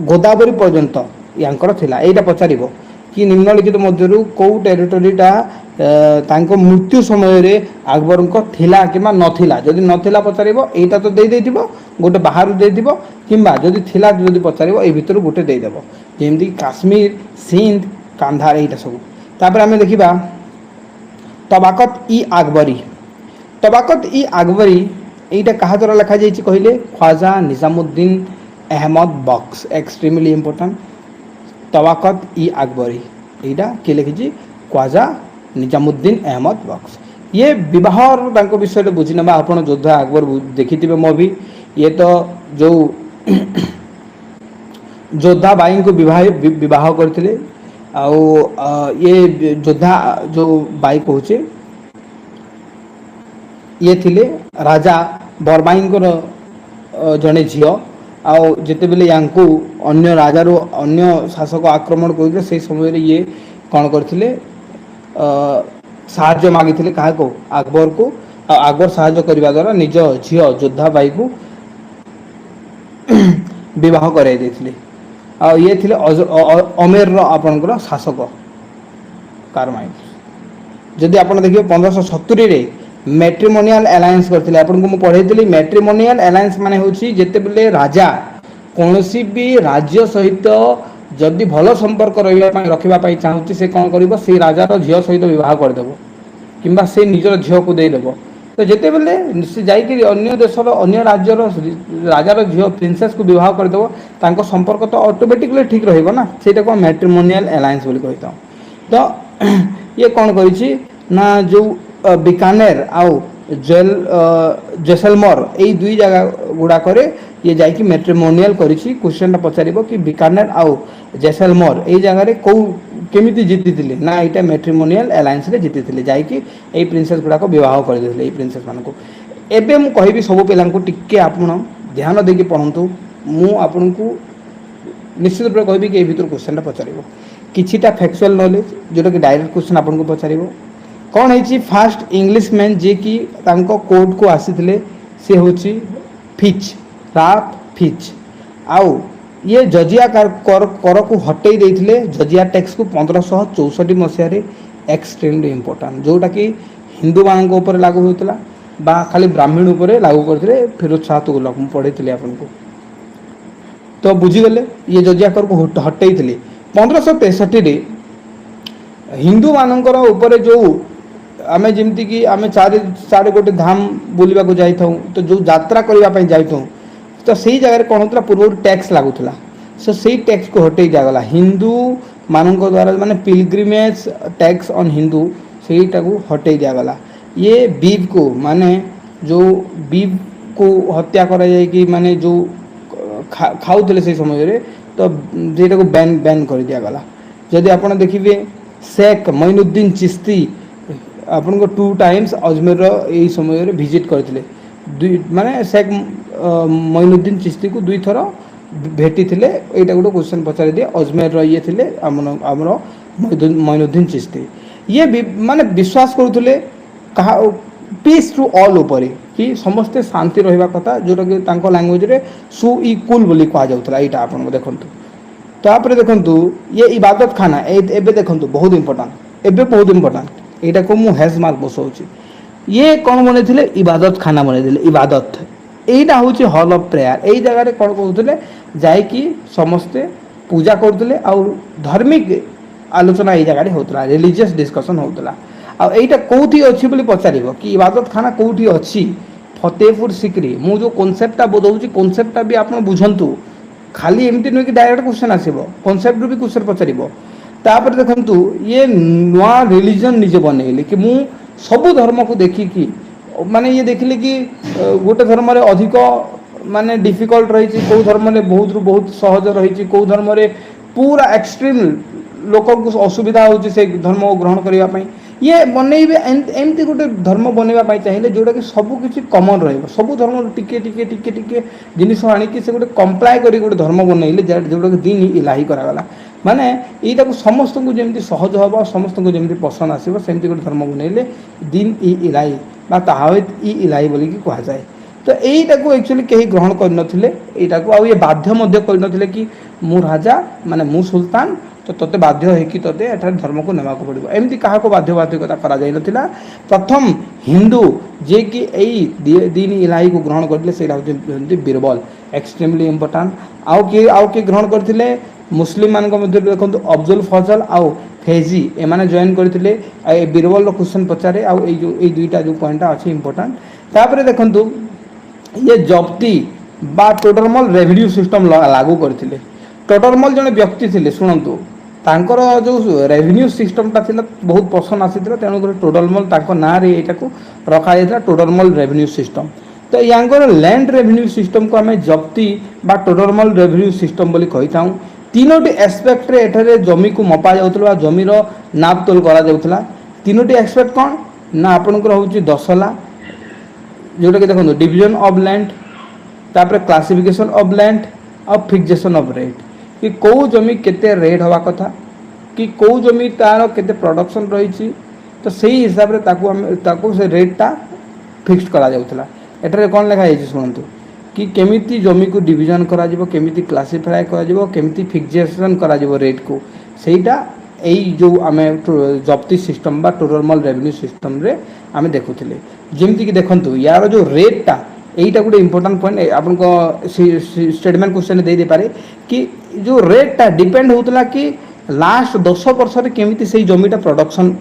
गोदावरी पर्यंत यांकर थिला एटा पचारिबो कि निम्नलिखित मध्यरु कौ टेरिटोरीटा तांको मृत्यु समय रे अकबर को थिला किमा नथिला जदि नथिला पचारिबो एटा तो दे देथिबो गोटे बाहर दे दिबो किंबा जदि थिला जदि पचारिबो ए भितर गोटे दे देबो जेमि काश्मीर सिंध कांधार एटा सब तापर हमें देखिबा तबाकत ई अकबरी एटा कहा द्वारा लिखा जाइए कहले ख्वाजा निजामुद्दीन अहमद बख्श एक्सट्रीमली इंपोर्टेंट तबाकत ई अकबरी एटा के लिखी ख्वाजा निजामुद्दीन अहमद बख्श ये विवाह विषय बुझी ना आप योद्धा अकबर देखी थे मूवी ये तो जो योद्धा बाई को विवाह करते आउ ये योद्धा जो बाई कहचे ये थिले राजा बरबाई जड़े झी आउ जिते बेले यांकू अन्य राजा रो अन्य शासक आक्रमण करते से समय ये कौन करथिले साहाय्य मागिथिले कहा को अकबर को अकबर साहाय्य करने द्वारा निज झी योद्धा बाई को विवाह कराई देथिले आ ये थिले अमेर रो आपनकर शासक कार्माइल्स जदि आप देखिए 1570 मैट्रिमोनियल अलायंस करते आपको पढ़ाई मैट्रिमोनियल अलायंस माने होची जेतेबेले राजा कौन भी राज्य सहित जदि भल संपर्क रखापी चाहूँगी से कौन कर से राजार झील सहित बह करदेव कि से निजर झील को देदेव तो जिते बेले से जाकि अन्य देशर अन्य राज्यर राजार झील प्रिंसेस को बह करदेव तांको संपर्क तो ऑटोमेटिकली ठीक रहिबो ना सेटा को मैट्रिमोनियल अलायंस बोली कहता तो ये कौन करिछि ना जो बीकानेर आउ जैसलमेर यही दुई जगह गुड़ाक ये जाकि मैट्रिमोनियल करिछि क्वेश्चन पचारिबो कि बीकानेर आउ जैसलमेर यही जगह कौ केमिति जीति ना यहाँ मैट्रिमोनियल अलायंस रे जीति जाकि यही प्रिंसेस गुड़ाक बह करदे प्रिंसेस मान को एबे मु कहबी सब पिला टिके आपण ध्यान देकी पढ़ंतु मु आपन को निश्चित रूप कहबी कि भर क्वेश्चन पचारिबो किछिटा फैक्चुअल नॉलेज जोटा कि डायरेक्ट क्वेश्चन आपन को पचारिबो कौन है फास्ट इंग्लिश मैन जे कि तांको कोर्ट को आसीथिले से होची फिच राफ फिच आउ ये जजिया कर को हटई देथिले जजिया टैक्स को 1564 मसीह एक्सट्रीमली इंपोर्टेंट जोटा कि हिंदू मान ऊपर लागू होता बा खाली ब्राह्मण उपर लागू करते फिरोज शाह तुगलक मुझे पढ़ी आपन को तो बुझीगले ये जजिया कर को हटई 1563 हिंदू मानकर ऊपर जो आम जमती कि आम चार गोटे धाम बुलवा को जाई तो जो यात्रा करने जाई तो सही जगह कौन होता पूर्व टैक्स लगुला सो सही टैक्स को हटई दिगला हिंदू मान द्वारा माने पिलग्रिमेज टैक्स ऑन हिंदू सहीटा को हटई दिगला ये बीफ को माने जो बीफ को हत्या करा जाए कि माने जो खाऊले से समय रे तो जेटा को बैन कर दिगला जदि आप देखिए शेख मोइनुद्दीन चिश्ती आपन को 2 टाइम्स अजमेर यही समय रे विजिट करथिले माने शेख मोइनुद्दीन चिश्ती को 2 थर भेटी थिले एटा गोटे क्वेश्चन पचारि दिए अजमेर ये थिले हमरो मोइनुद्दीन चिश्ती ये माने विश्वास करुथिले कहा पीस टू ऑल ऊपर कि समस्ते शांति रहिबा कथा जोटा कि तांको लैंग्वेज रे सु इक्वल बोली कहा जाउथला एटा आपन को देखंतु तापर देखंतु ये इबादत खाना एबे देखंतु बहुत इंपोर्टेंट एबे बहुत इंपोर्टेंट एटा को मु हैज मार्क बसौची ये कौन बने इबादत खाना बने इबादत यहीटा हूँ हॉल ऑफ प्रेयर यही जगह कौन कहते जाकि समस्ते पूजा करते धार्मिक आलोचना यही जगह होता रिलीजियस डिस्कसन होता आईटा कौटी अच्छी बोली पचार कि इबादत खाना कौटी अच्छी फतेहपुर सिक्री मु जो कॉन्सेप्टटा बोधौची कॉन्सेप्टटा भी आप बुझंतु खाली एमती नुह कि डायरेक्ट क्वेश्चन आसो कॉन्सेप्ट भी क्वेश्चन पचार तापर देखंतु ये नुआ रिलीजन निजे बनइले कि मु सबु धर्म को देखिकी माने ये देखिले कि गोटे धर्म रे अधिक माने डिफिकल्ट रही कौ धर्म रे बहुत बहुत सहज रही कौ धर्म रे पूरा एक्सट्रीम लोक को असुविधा होची से धर्म को ग्रहण करबा पई ये बनइबे एमती गोटे धर्म बनइबा पई चाहिए जोटा कि सब किछि कॉमन रहइबो सब धर्म टिके टिके टिके टिके जिनिस आनी कि से गोटे कंप्लाई करी गोटे धर्म बनइले जोटा कि दीन इलाही करागला माने यहीटा को समस्त को जमी सहज हम समस्त को जमी पसंद आसो सेमती गोटे धर्म बनइले दीन इ इलाही बा ताहाविद इ इलाही बोली कह जाए तो यहीटा को एक्चुअली कहीं ग्रहण करनथिले एटा को आ ये बाध्य मध्य करनथिले कि मु राजा माने मु सुल्तान तो तोते बाध्य है कि तोते एठार धर्म को नेवा को पड़िबो एमती काहा को बाध्य बाध्यकता करा जाय नथिला प्रथम हिंदू जे कि एई दीन इलाही को ग्रहण करथिले सेटा होते बीरबल एक्सट्रीमली इंपोर्टेंट आउ के ग्रहण करथिले मुस्लिम मान मध्य देखो अफजल फजल आउ फैजी एमाने जॉइन करथिले बीरबल रो क्वेश्चन पचारे आउ ए दुईटा जो पॉइंट अच्छे इंपोर्टेंट तापर देखंतु ये जप्ती बा टोटरमल रेवेन्यू सिस्टम लागू करथिले टोटरमल जने व्यक्ति थिले सुनंतु तांकर जो रेवेन्यू सिस्टमटा थिला बहुत पसंद आसीथिला तेणु कर टोटरमल तांको ना रे एटा को रखा जायथिला टोटरमल रेवेन्यू सिस्टम तो यांकर लैंड रेवेन्यू सिस्टम को आम जप्ती बा टोटरमल रेवेन्यू सिस्टम बोली कहिताऊ तीनोटी एस्पेक्ट रे एठारे जमी को मपा जाउतला जमीर नाप तोल करा जाउतला तीनोटी एस्पेक्ट कौन ना आपनकर होची दसला जोटा कि देखो डिविजन ऑफ लैंड तापर क्लासिफिकेशन ऑफ लैंड और फिक्सेशन ऑफ रेट कि कौ जमी केते रेट हवा कथा कि कौ जमी तार केते प्रोडक्शन रही तो सही हिसाब से ताकू से रेटटा फिक्स करा जाउतला एठारे कौन लिखा है शुणु कि केमिति जमी को डिविजन करा जिवो केमिति क्लासिफाई करा जिवो केमिति फिक्सेशन करा जिवो रेट को सेटा एई जो आमे जप्ती सिस्टम बा टोटल रेवेन्यू सिस्टम रे आमे देखुथिले जेमति कि देखंतु यार जो रेट टा एटा गोटे इंपोर्टेंट पॉइंट आपन को स्टेटमेंट क्वेश्चन दे दे पारे कि जो रेट टा डिपेंड होतला कि लास्ट 10 वर्ष रे केमिति सेही जमीटा प्रोडक्शन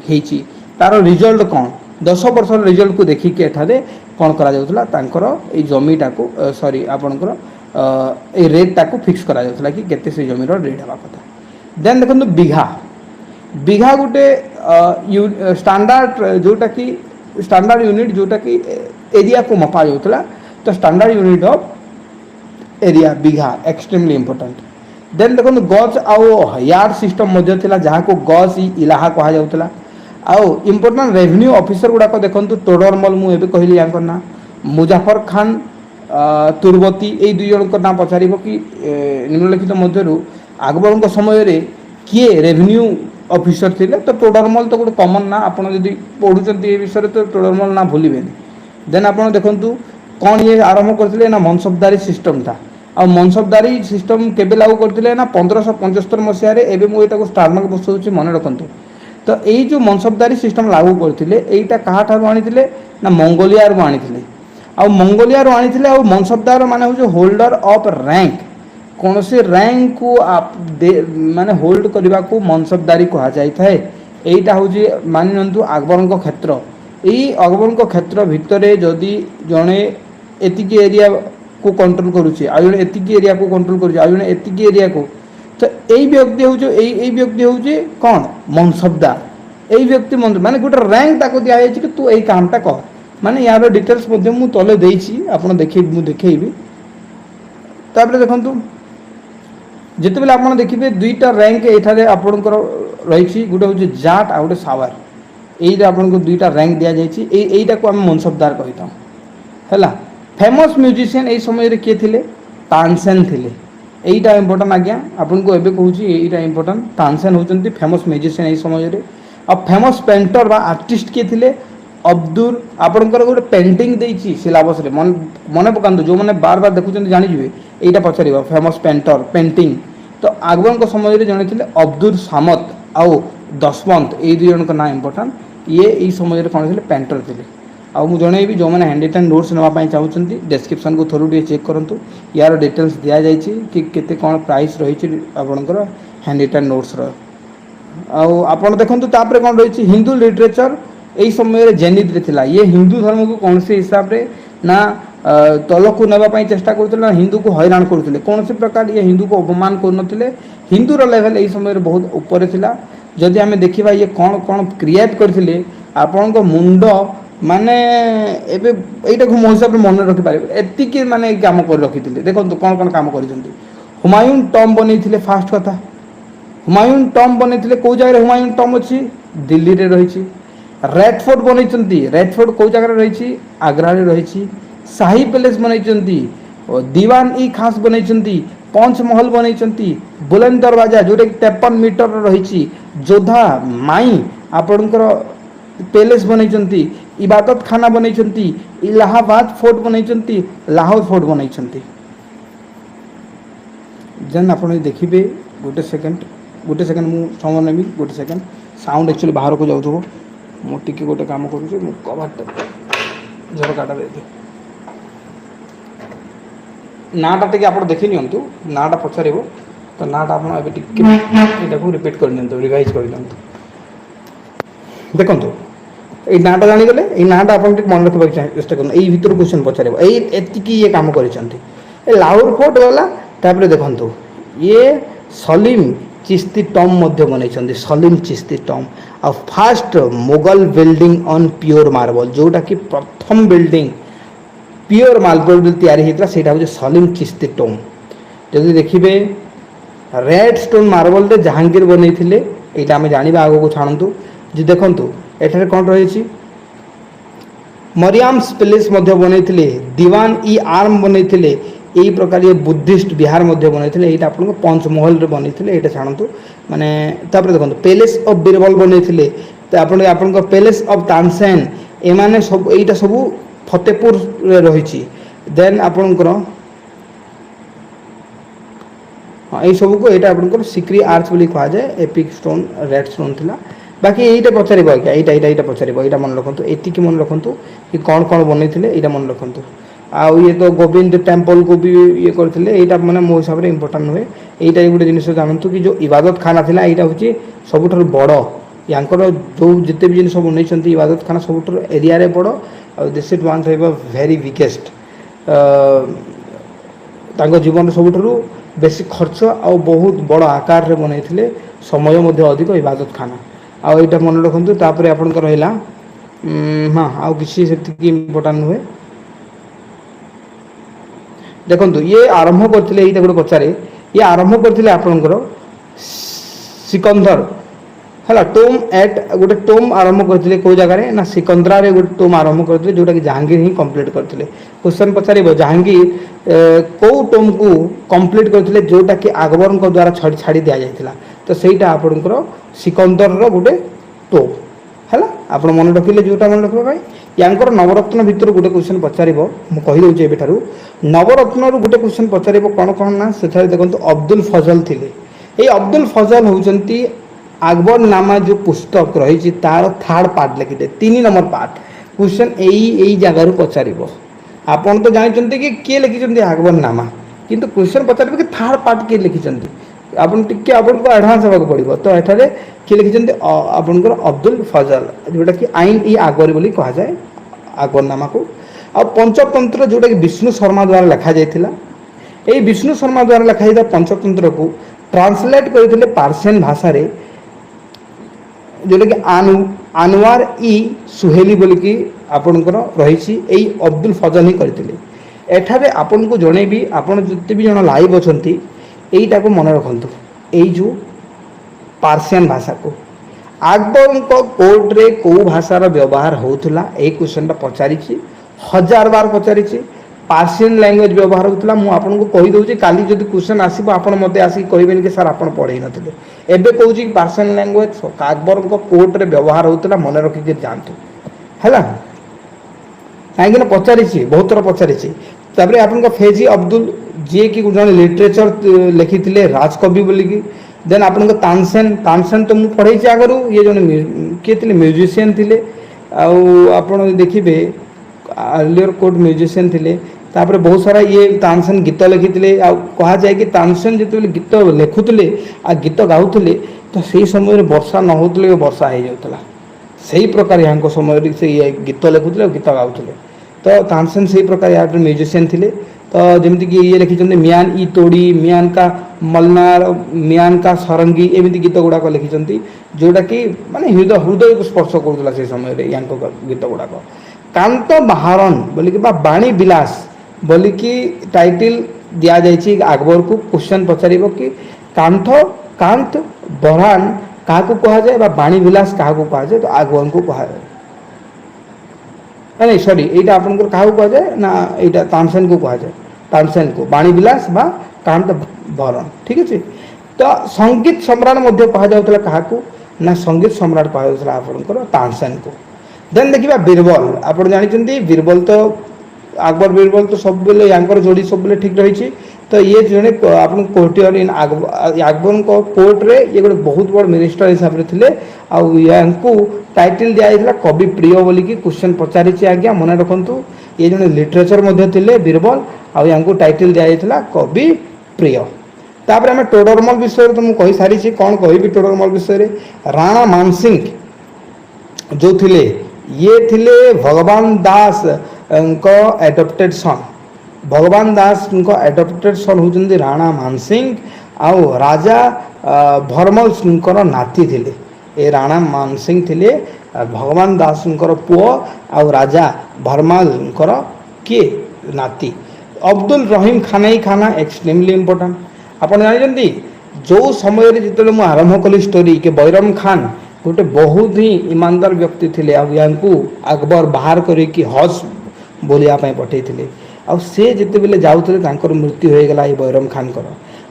हेची तार रिजल्ट कौन 10 वर्ष रिजल्ट को देखि के एठारे कौन करा जाउतला तांकर ए जमीटा को सॉरी आपनकर ए रेट टा को फिक्स करा जाउतला कि केते से जमीर रेट हवा कथा देन देखो बीघा बीघा गोटे स्टैंडर्ड जोटा कि स्टैंडर्ड यूनिट जोटा कि एरिया को मपा जाउतला तो standard unit of area bigha extremely important then देखो गज आउ यार्ड सिस्टम मध्य थिला जहाँ को गज इलाहा कहा जाउतला आउ इंपोर्टेंट रेवेन्यू ऑफिसर गुड़ाक देखो तोडरमल मुझे कहली या ना मुजाफर खान तुर्बती ये दुई जन ना पचार कि निम्नलिखित मध्य अकबर समय रे किए रेवेन्यू ऑफिसर थे तो तोडरमल तो गोटे कमन ना आप पढ़ुं ये विषय तो तोडरमल ना भूलें देन आप देखु कौन ये आरंभ करते ना मनसबदारी सिस्टम था आ मनसबदारी सिस्टम केबे लागू करते ना 1575 मसीह मुझे स्टारमार्क बसौची मन रखु तो यही जो मनसबदारी सिस्टम लागू करते यहीटा क्या ठार आनी ना मंगोलिया आनी आ मंगोलिया आनी मनसबदार माने हूँ होल्डर ऑफ रैंक कौन से रैंक को आप माने होल्ड करने को मनसबदारी कह जाए यहीटा हूँ मानि नियंतु अकबर क्षेत्र यही अकबर क्षेत्र भितर जदि जड़े एतिकी एरिया को कंट्रोल करुचे आ जड़े एतिकी एरिया को कंट्रोल करुचे आ जड़े एतिकी एरिया को तो यही व्यक्ति हूँ यही व्यक्ति हूँ कौन मनसबदार यही व्यक्ति माने गोटे रैंक ताको दिखाई कि तू यही कामटा कर माने यार डिटेल्स मुझे तले देछि आपण देखी तापर देखंतु जिते बेले आप देखिए दुईटा रैंक एठारे आपणकर रही गोटे हूँ जाट आ गोटे सावर यही आपको दुईटा रैंक दि जाइए यहीटा को आम मनसबदार कही था है फेमस म्यूजिशियन यही समय किए थे तानसेन थे यहीटा इंपोर्टेंट आज्ञा आपन को एबे कहूँ यहीटा इंपोर्टेंट तानसेन होती फेमस म्यूजिशियन यही समय आ फेमस पेंटर बा आर्टिस्ट किए थे अब्दुल आपणकर गोटे पेंटिंग देती सिलेबस मन पका जो मैंने बार बार देखुं जानीजे यहीटा पचार फेमस पेंटर पेंटिंग तो अकबर समय जड़े थे अब्दुल सामत आउ दशवंत ये दुई जन ना इंपोर्टेंट ये यही समय कौन थे पेंटर थे आउ जनइबी जो मैंने हैंड रिटन नोट्स नापी चाहते डिस्क्रिप्शन को थोड़ा टे चेक करूँ यार डिटेल्स दि जाए कि केते कौन प्राइस रही आपणकर हैंड रिटन नोट्स आप देखो तापर कौन रही हिंदू लिटरेचर यही समय जेनिद रे थिला ये हिंदू धर्म को कौन से हिसाब रे ना तलक को नापी चेष्टा करते हिंदू को हैरान करते कौन से प्रकार ये हिंदू को अपमान कर हिंदूर लेवल यही समय बहुत ऊपर थिला जदि आम देखा ये कौन कौन क्रिएट करते आपण मुंड माने एबे एटा को मो हिसाब रे मन रखि पारे एतिके माने काम कर रखी देखो कौन कौन काम कर हुमायूं टॉम बनई फास्ट कथा हुमायूं टॉम बनई कौ जगह हुमायूं टॉम अच्छी दिल्ली रे रही रेड फोर्ट बनई रेड फोर्ट कौ जगह रही आग्रा रे रही शाही पैलेस बनई दीवान ई खास बनई पंच महल बनई बुलंद दरवाजा जोटा 53 मीटर रही जोधा माई आपणकर पैलेस बनई इबादत खाना बनई इलाहाबाद फोर्ट बनई लाहौर फोर्ट बनई जेन आप देखिए गोटे सेकेंड मु समय नेबी गोटे सेकेंड साउंड एक्चुअली बाहर को जाऊ मुझे गोटे काम करुँचे कभारटा झरकाटा दे नाटा टे आप देखी नियंतु नाटा पचार तो नाटा आप रिपीट कर रिवाइज कर देखो ये नाटा जानीगले ये नाटा आप मन रखा चेष्टा कर भर क्वेश्चन पचार ये कम कर लाहौर फोर्ट गला तापर देखो ये सलीम चिश्ती टॉम बनई सलीम चिश्ती टॉम आ first Mughal building on pure marble जोटा कि प्रथम बिल्डिंग प्योर मार्बल तैयारी होता है हूँ सलीम चिश्ती टॉम जदि देखिए रेड स्टोन मार्बल रे जहांगीर बनई यहाँ आम जाना आग को छाणु जी देखु एठारे कौन रही मरियाम्स पैलेस बनई दीवान ई आर्म बनई यही प्रकार ये बुद्धिस्ट बिहार बनई यहाँ आप पंच महल बनई यहाँ छाणु माने तापर देखो पैलेस ऑफ बीरबल बनई आप पैलेस ऑफ तानसेन एमाने सब यहीटा सब फतेहपुर रही देन आपणकर हाँ यही सबको यहाँ आपंकर सिक्री आर्च बोली कह जाए एपिक स्टोन रेड स्टोन थिला बाकी यहीटा पचार आज्ञा यहाँ पचार यहाँ मन रखु एति मन रखु कि कौन कौन बनई यहाँ मन रखु आउ ये तो गोविंद टेम्पल को भी ये करते यहाँ मैंने मो हिसाब से इंपोर्टाट नुहे यहाँ गोटे जिन जानतु कि जो इबादत खाना था यहाँ हूँ सबुठ बड़ यांकर जो जिते भी जिन बनई इबादत खाना सबुठ एरिया बड़ आ this is one of very biggest जीवन सबुठ बेसी खर्च आ बहुत बड़ आकार रे बनई समय अधिक इबादत खाना आ यहाँ मन रखु तापर आपंकर रहा हाँ आउ किसी से इम्पोर्टाट नुहे देखो ये आरंभ करते ये गोटे पचारे ये आरंभ करते आपणकर सिकंदर है टोम एट गोटे टोम आरंभ करते कौ जगह ना सिकंदरा गोटे टोम आरंभ करते जोटा कि जहांगीर ही कंप्लीट करते क्वेश्चन पचार जहांगीर कौ टोम को कंप्लीट करते जोटा कि अकबर द्वारा छाड़ी दि जाता तो सहीटा आपणकर सिकंदर गोटे टोम है आप मन रखिले जोटा मन रखा यांकर नवरत्न भितर गोटे क्वेश्चन पचार मुझे एठार नवरत्न गोटे क्वेश्चन पचार कौन कौन ना से देखो अब्दुल फजल थे ये अब्दुल फजल होती अकबर नामा जो पुस्तक रही तार थर्ड पार्ट लिखिते 3 नंबर पार्ट क्वेश्चन यही जगार पचार आपन तो जानते कि किए लिखिं अकबर नामा किंतु क्वेश्चन पचार कि थर्ड पार्ट किए लिखिं आपन टिके आपन को एडवांस होगा पड़ो तो एठारे किए लिखिं आपनकर अब्दुल फजल जोटा कि आईन ई अकबर बोली कह जाए अकबर नामा को आ पंचतंत्र जोटा कि विष्णु शर्मा द्वारा लिखा जाइथिला एई विष्णु शर्मा द्वारा लिखा जाइता पंचतंत्र को ट्रांसलेट करथिले पार्सियन भाषा रे जोटा कि अनवार ई सुहेली बोली कि आपनकर रही एई अब्दुल फजल ही करथिले एठारे आपन को जणेबी आपन जते भी जण लाइव अछंती एईटा को मन रखंतु एई जो पार्सियन भाषा को अकबर कोर्ट रे कौ भाषार व्यवहार होता यही क्वेश्चन पचारि 1000 बार पचारि पार्सियन लैंग्वेज व्यवहार होता मुझे आपको कहीदे काली जब क्वेश्चन आसो आप मत आसिक कहे कि सर आप पढ़े नथिले एबे कहूँ कि पार्सियन लैंग्वेज अकबर कोर्ट रे व्यवहार होता मन रखिक जातु है कहीं पचारि बहुत थर पचारि आप फेजी अब्दुल जी कि जन लिटरेचर लिखी राजकवि बोलिकी देन आपन तानसेन तो मुझे पढ़े आगु ये जन किए थे म्यूजिशियन थे आपड़ देखिए अर्लियर कोर्ट म्यूजिशियन थे तापर बहुत सारा ये तानसेन गीत लिखी कह जाए कि तानसेन जो गीत लिखुले आ गीत गाँले तो सही समय वर्षा न होते वर्षा हो जाता से प्रकार यहाँ समय से गीत लिखुले गीत गाँले तो तानसेन से प्रकार यहाँ म्यूजिशियन थे तो जमीक ये लिखिं मियान ई तोड़ी मियान का मलनार मियान का सरंगी एमती गीत गुड़ाक लिखिं जोटा कि माने हृदय को स्पर्श करूला से समय या गीत गुड़ाक कांत बाहरन बोलिकी बाणी विलास बोलिकी टाइटिल दि जाइए अकबर को क्वेश्चन पचार कि कांत कांत बहरान क्या कह जाए बाणी विलास क्या कह जाए तो अकबर को कह जाए नहीं सॉरी यहाँ आपंकर क्या कह जाए ना यहाँ तानसेन को कह जाए तानसेन को बाणी विलास बा कांत भरण ठीक अच्छे तो संगीत सम्राट कह जाऊला क्या ना संगीत सम्राट कह जाऊला आपंकर तानसेन को देन देखा बीरबल आप जानते बीरबल तो अकबर बीरबल तो सब बेले यांकर जोड़ी सब बेले ठीक रही तो ये जड़े आप कोर्टियर इन अकबर कोर्ट रे ये गोटे बहुत बड़ मिनिस्टर हिसाब से थे आपको टाइटल दि जाता कवि प्रिय बोलिकी क्वेश्चन पचारि आज्ञा मन रखु ये जड़े लिटरेचर थे बीरबल आपको टाइटल दि जाता कवि प्रिय तापर आम टोडरमल विषय तो मुझे कही सारी कौन कहि टोडरमल विषय राणा मानसिंह जो थिले ये थिले भगवान दास एडप्टेड सन भगवान दास एडप्टेड सन होती राणा मानसिंह आउ राजा भरमल नाती थिले ए राणा मानसिंह थिले भगवान दास पुओ आउ राजा भरमल किए नाती अब्दुल रहीम खानाई खाना एक्सट्रीमली इम्पोर्टाट आप जानते जो समय जो मुझे आरंभ कली स्टोरी के बैरम खान गोटे बहुत ही ईमानदार व्यक्ति थे अकबर बाहर करके हज बोलिया पठे आ से जिते बेले जाऊे मृत्यु हो गला बैरम खान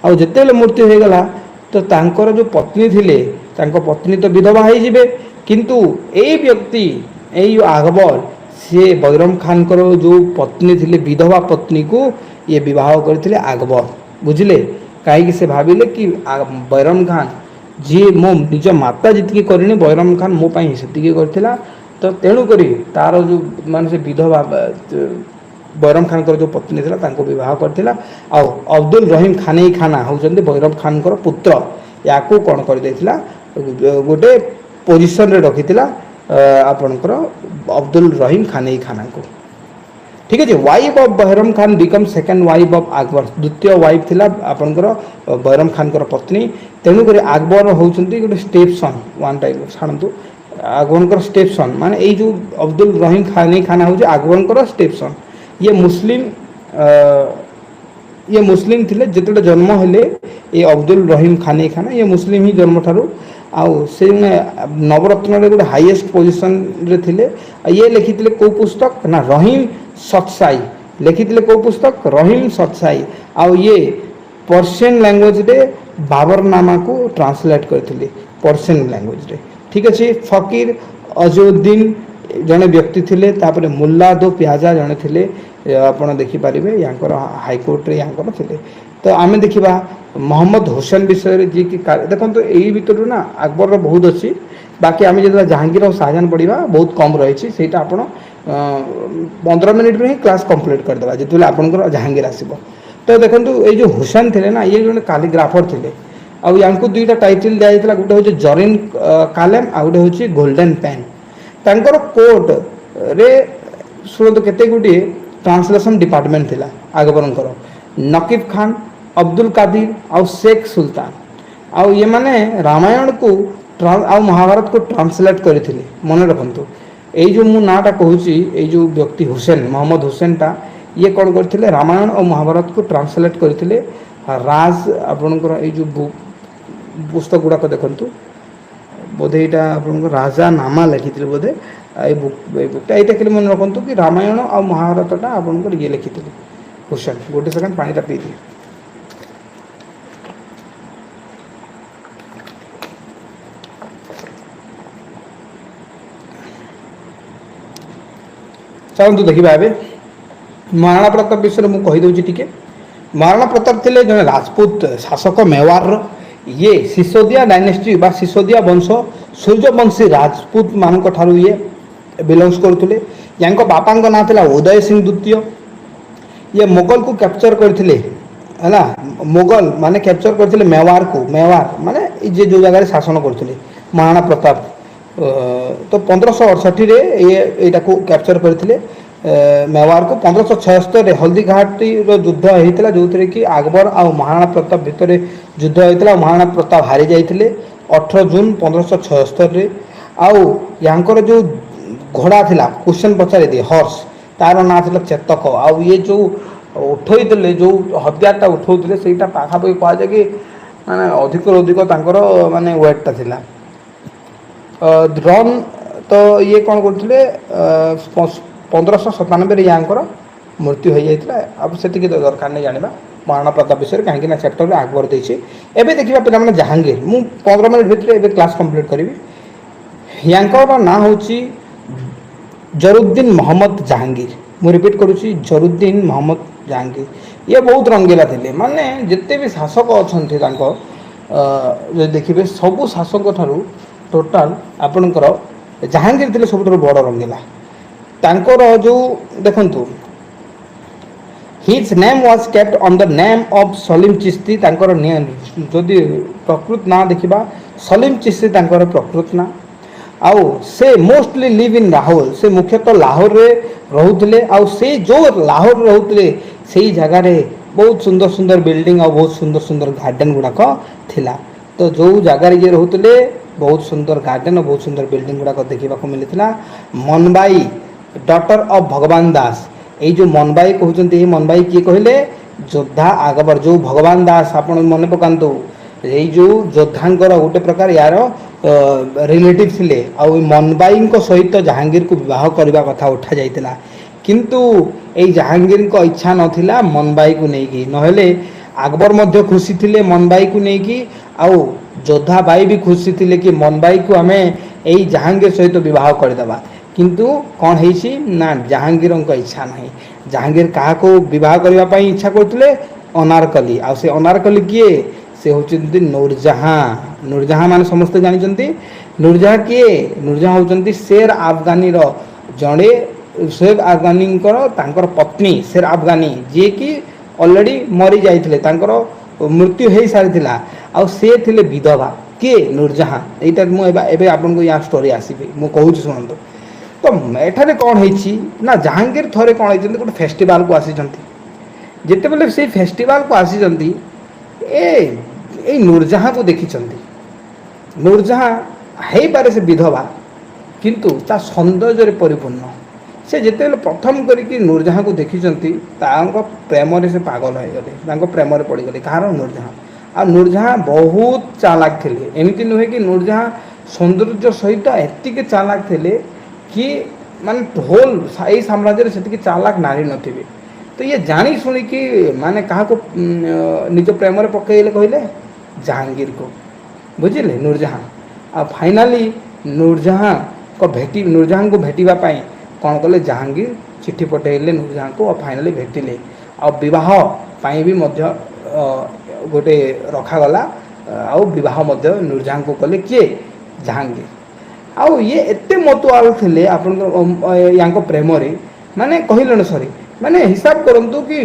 आ जिते बेले मृत्यु हो गला तो तांकर जो पत्नी थिले पत्नी तो विधवा हो जिवे किंतु ए व्यक्ति यही अकबर से बैरम खान जो पत्नी थिले विधवा पत्नी को ये विवाह करते अकबर बुझिले कहीं से भाविले कि बैरम खान जी मो निज माता जी करनी बैरम खान मो से करथिला तो तेणुक तार जो मान से विधवा बैरम खान जो पत्नी थी बह करथिला आ अब्दुल रहीम खानेई खाना होउछन्ते बैरम खान पुत्र या कौन कर देथिला गोटे पोजिशन रे रखिथिला आपणकर अब्दुल रहीम खानेई खाना को ठीक है wife of Bairam Khan become second wife of Akbar द्वितीय वाइफ थिला आपणकर बैरम खान पत्नी तेणुक अकबर होउछन्ते गोटे स्टेप सन वन टाइप छाणतु अकबर स्टेप सन माने ए जो अब्दुल रहीम खानेई खाना होउछ अकबर स्टेप सन ये मुस्लिम थिले जिते जन्म हेले ये अब्दुल रहीम खानेई खाना ये मुस्लिम ही जन्म ठारू आउ से नवरत्न गोटे हाईएस्ट पोजिशन रे थिले ये लिखिथिले को पुस्तक ना रहीम सतसाई लिखिथिले को पुस्तक रहीम सतसाई आउ ये पर्शियन लैंग्वेज रे बाबरनामा को ट्रांसलेट करथिले पर्शियन लैंग्वेज रे ठीक अच्छे फकीर अजउद्दीन जड़े व्यक्ति थिले तापरे मुल्ला दो प्याजा जड़े थिले आपण देखिपारे यहाँ हाईकोर्ट रे यहाँ थिले तो आम देखा मोहम्मद हुसैन विषय जी की देखो तो यही भितर ना अकबर बहुत अच्छी बाकी आम जो जहांगीर और शाहजहां पढ़ा बहुत कम रही से आप 15 मिनिट में ही क्लास कंप्लीट करदे जो आपंकर जहांगीर आसब तो देखो ये जो हुसैन थे ना ये जो कालीग्राफर थे आउ दुईटा टाइटल दिया गोटे हूँ जरीन कालेम आ गए हूँ गोल्डन पेन तांकर कोर्ट रे शुणु केते गुटे ट्रांसलेशन डिपार्टमेंट थिला अकबरंकर नकीब खान अब्दुल कादिर आउ शेख सुल्तान आउ ये माने रामायण को आउ महाभारत को ट्रांसलेट करथिले मन रखंतु ए जो मु नाटा कहूची ए जो व्यक्ति हुसैन मोहम्मद हुसैन टा ये कौन करथिले रामायण और महाभारत को ट्रांसलेट करथिले राज आपनकर ए जो पुस्तक गुड़ाक देखंतु बोधे यहाँ आप राजा नामा लिखी बोधे ये बुकटा यहाँ खाली मन रखु कि रामायण और महाभारतटा आपंकर ये लिखी क्वेश्चन गोटे सेकेंड पानीटा पी दिए चलतु देखा ए महाराणा प्रताप विषय मुझे कहीदे टी महाराणा प्रताप थे जड़े राजपूत शासक मेवार ये सिसोदिया डायनेस्टी बा सिसोदिया वंश सूर्यवंशी राजपूत मान ठारू ये बिलोंग्स करते यहाँ बापा ना था उदय सिंह द्वितीय ये मुगल को कैप्चर करते है मुगल माने कैप्चर करते मेवार को मेवार माने जे जो जगह शासन करते महाराणा प्रताप तो 1568 ये कैप्चर करते मेवार को 1576 हल्दी घाटी युद्ध होता जो थे कि अकबर आ महाराणा प्रताप भितर युद्ध होता महाराणा प्रताप हारी जाते 18 जून 1576 आउ यहाँ जो घोड़ा थिला क्वेश्चन पचारि दिए हॉर्स तार ना था चेतक आउ ये जो उठे जो हथियारटा उठाऊे से पाखापाखि कहुए कि माने अधिक माने वेटटा थिला रन तो ये कौन करते 1597 यहाँ मृत्यु हो जाता अब से दरकार नहीं जाना महाराणा प्रताप विषय कहीं चैप्टर में अकबर देखे एवं देखा पे जहांगीर मु 15 मिनट भितर क्लास कंप्लीट करी यहाँ ना हूँ जरुद्दीन मोहम्मद जहांगीर मु रिपीट करुच्ची जरुद्दीन मोहम्मद जहांगीर ये बहुत रंगीला थे माने जिते भी शासक अच्छा देखिए सबू शासक ठारू टोटाल आपणकर जहांगीर थे सब बड़ रंगीला तांकर जो देखंतु his name was kept on the name of Salim Chishti तांकर जदि प्रकृत ना देखिबा सलीम चिश्ती तांकर प्रकृत ना आउ से मोस्टली लिव इन लाहौर से मुख्यतः लाहौर रे रहउतले आउ से जो लाहौर रहउतले सेही जगह रे बहुत सुंदर सुंदर बिल्डिंग और बहुत सुंदर सुंदर गार्डन गुड़ाक थिला तो जो जगार ये रहउतले बहुत सुंदर गार्डन और बहुत सुंदर बिल्डिंग गुड़ाक देखा मिलता मनबाई डॉटर ऑफ भगवान दास ये जो मनबाई कहते मनबाई किए कहले योद्धा अकबर जो भगवान दास आप मन पकातु ये जो योद्धांकर गोटे प्रकार यार रिलेटिव थिले आउ मनबाई सहित जहांगीर को विवाह करने कथा उठा जाइतिला किंतु ये जहांगीर को इच्छा नथिला मनबाई को लेकिन नहले अकबर मध्य खुशी थिले मनबाई को लेकिन आउ योद्धा बाई भी खुशी थिले कि मनबाई को आम यही जहांगीर सहित विवाह करदेबा किंतु कौन है ना जहांगीर इच्छा ना जहांगीर क्या विवाह करने इच्छा करते अनारकली आ से अनारकली किए से होचंती नूरजहां माने समस्त जानिचंती नूरजहां किए नूरजहां होचंती शेर अफगानी रो जड़े शेर अफगानी तांकर पत्नी शेर अफगानी जे कि ऑलरेडी मरी जाइथिले तांकर मृत्यु हो सारी आ से थिले विधवा किए नूरजहां एटा मु एबे आपन को या स्टोरी आसीबे मु कहू शुणु तो एठारे कौन होइछि ना जहांगीर थरे कौन होइछन्ती गोटे फेस्टिवल को आसीछन्ती जेते बेले से फेस्टिवल को आसीछन्ती ए नूरजहां को देखिछन्ती नूरजहां हेई पारे से विधवा किंतु ता सौंदर्य परिपूर्ण से जिते प्रथम करिकी नूरजहां को देखिछन्ती तांको प्रेम रे से पागल हो गले तांको प्रेम रे पड़ी गले कार नूरजहां आ नूरजहां बहुत चालाक थिले एमिति नुहे कि नूरजहां सौंदर्य सहित एतिके चालाक थिले कि माने होल साई साम्राज्य रे सेतिके चालाक नारी नथिबे तो ये जानी सुनी कि माने कहा को निज प्रेम रे पकैले कहले जहांगीर को बुझिले नूरजहां आ फाइनली नूरजहां को भेटिबा पाई कौन कले जहांगीर चिट्ठी पठेले नूरजहां को और फाइनली भेटिले आ विवाह पाई भी मध्य गोटे रखागला आ विवाह मध्य नूरजहां को कले किए जहांगीर आउ ये एते मतवाल थिले आपन यांको प्रेम रे माने कहिलन सरी माने हिसाब करंतु कि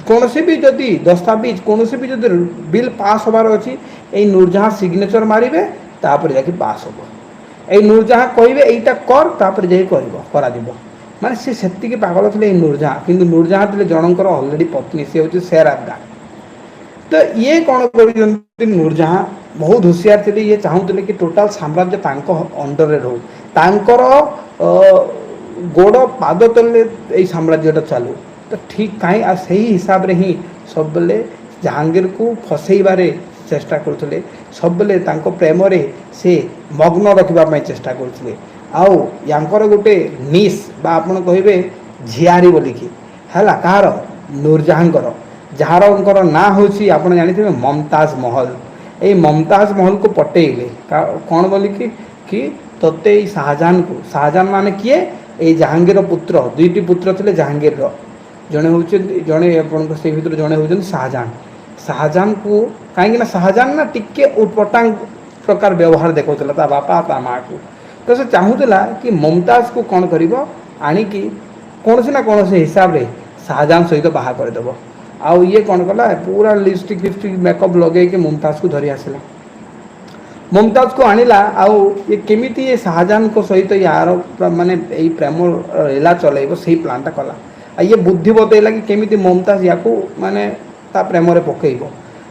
कौन से भी जदि दस्तावेज कौन से भी जदि बिल पास होबार अछि ए नूरजहां सिग्नेचर मारिबे तापर जाके पास होबो ए नूरजहां कहिबे एटा कर तापर जाई करबो करा दिबो माने से सेति के पागल थिले ए नूरजहां किंतु नूरजहां थिले जनकर ऑलरेडी पत्नी से होची शेर अफगान तो ये कौन कर नूरजहां बहुत होशियार थे ये चाहूले कि टोटाल साम्राज्य तांको अंडर रे रहू तांकर गोड़ पाद तले ये साम्राज्यटा चालू तो ठीक कहीं आ सही हिसाब रे ही सब बेले जहांगीर को फसैबारे चेष्टा करथले सब बेले तांको प्रेम रे से मग्न रखिबा पई चेष्टा करथले आउ यांकर गोटे निस बा आपण कहिबे झियारी बोलिकी हला कार नूरजहांकर जार ना हूँ आप जानी ममताज महल ये ममताज महल को पटेले कौन बोलिकी कि तोते शाहजहां माने किए ये जहांगीर पुत्र दुईटी पुत्र थे जहांगीर जड़े हूँ जड़े से भर जड़े हूँ शाहजहां को कहीं शाहजहां ना टिके उटपटांग प्रकार व्यवहार देखा ता बापा ता माँ को तो से चाहूला कि ममताज को कौन कर आणिकी कौन से ना कौन से हिसाब से शाहजहां सहित बाहा करदेव आउ ये कौन कला पूरा लिपस्टिक मेकअप लगे कि मुमताज को धरी आसला मुमताज को आनिला आउ ये केमिति ये शाहजहां को सहित यार माने यही प्रेम लीला चलेब से प्लानटा कला आ ये बुद्धि बतैला कि केमिति मुमताज या को माने ता प्रेम रे पकेइबो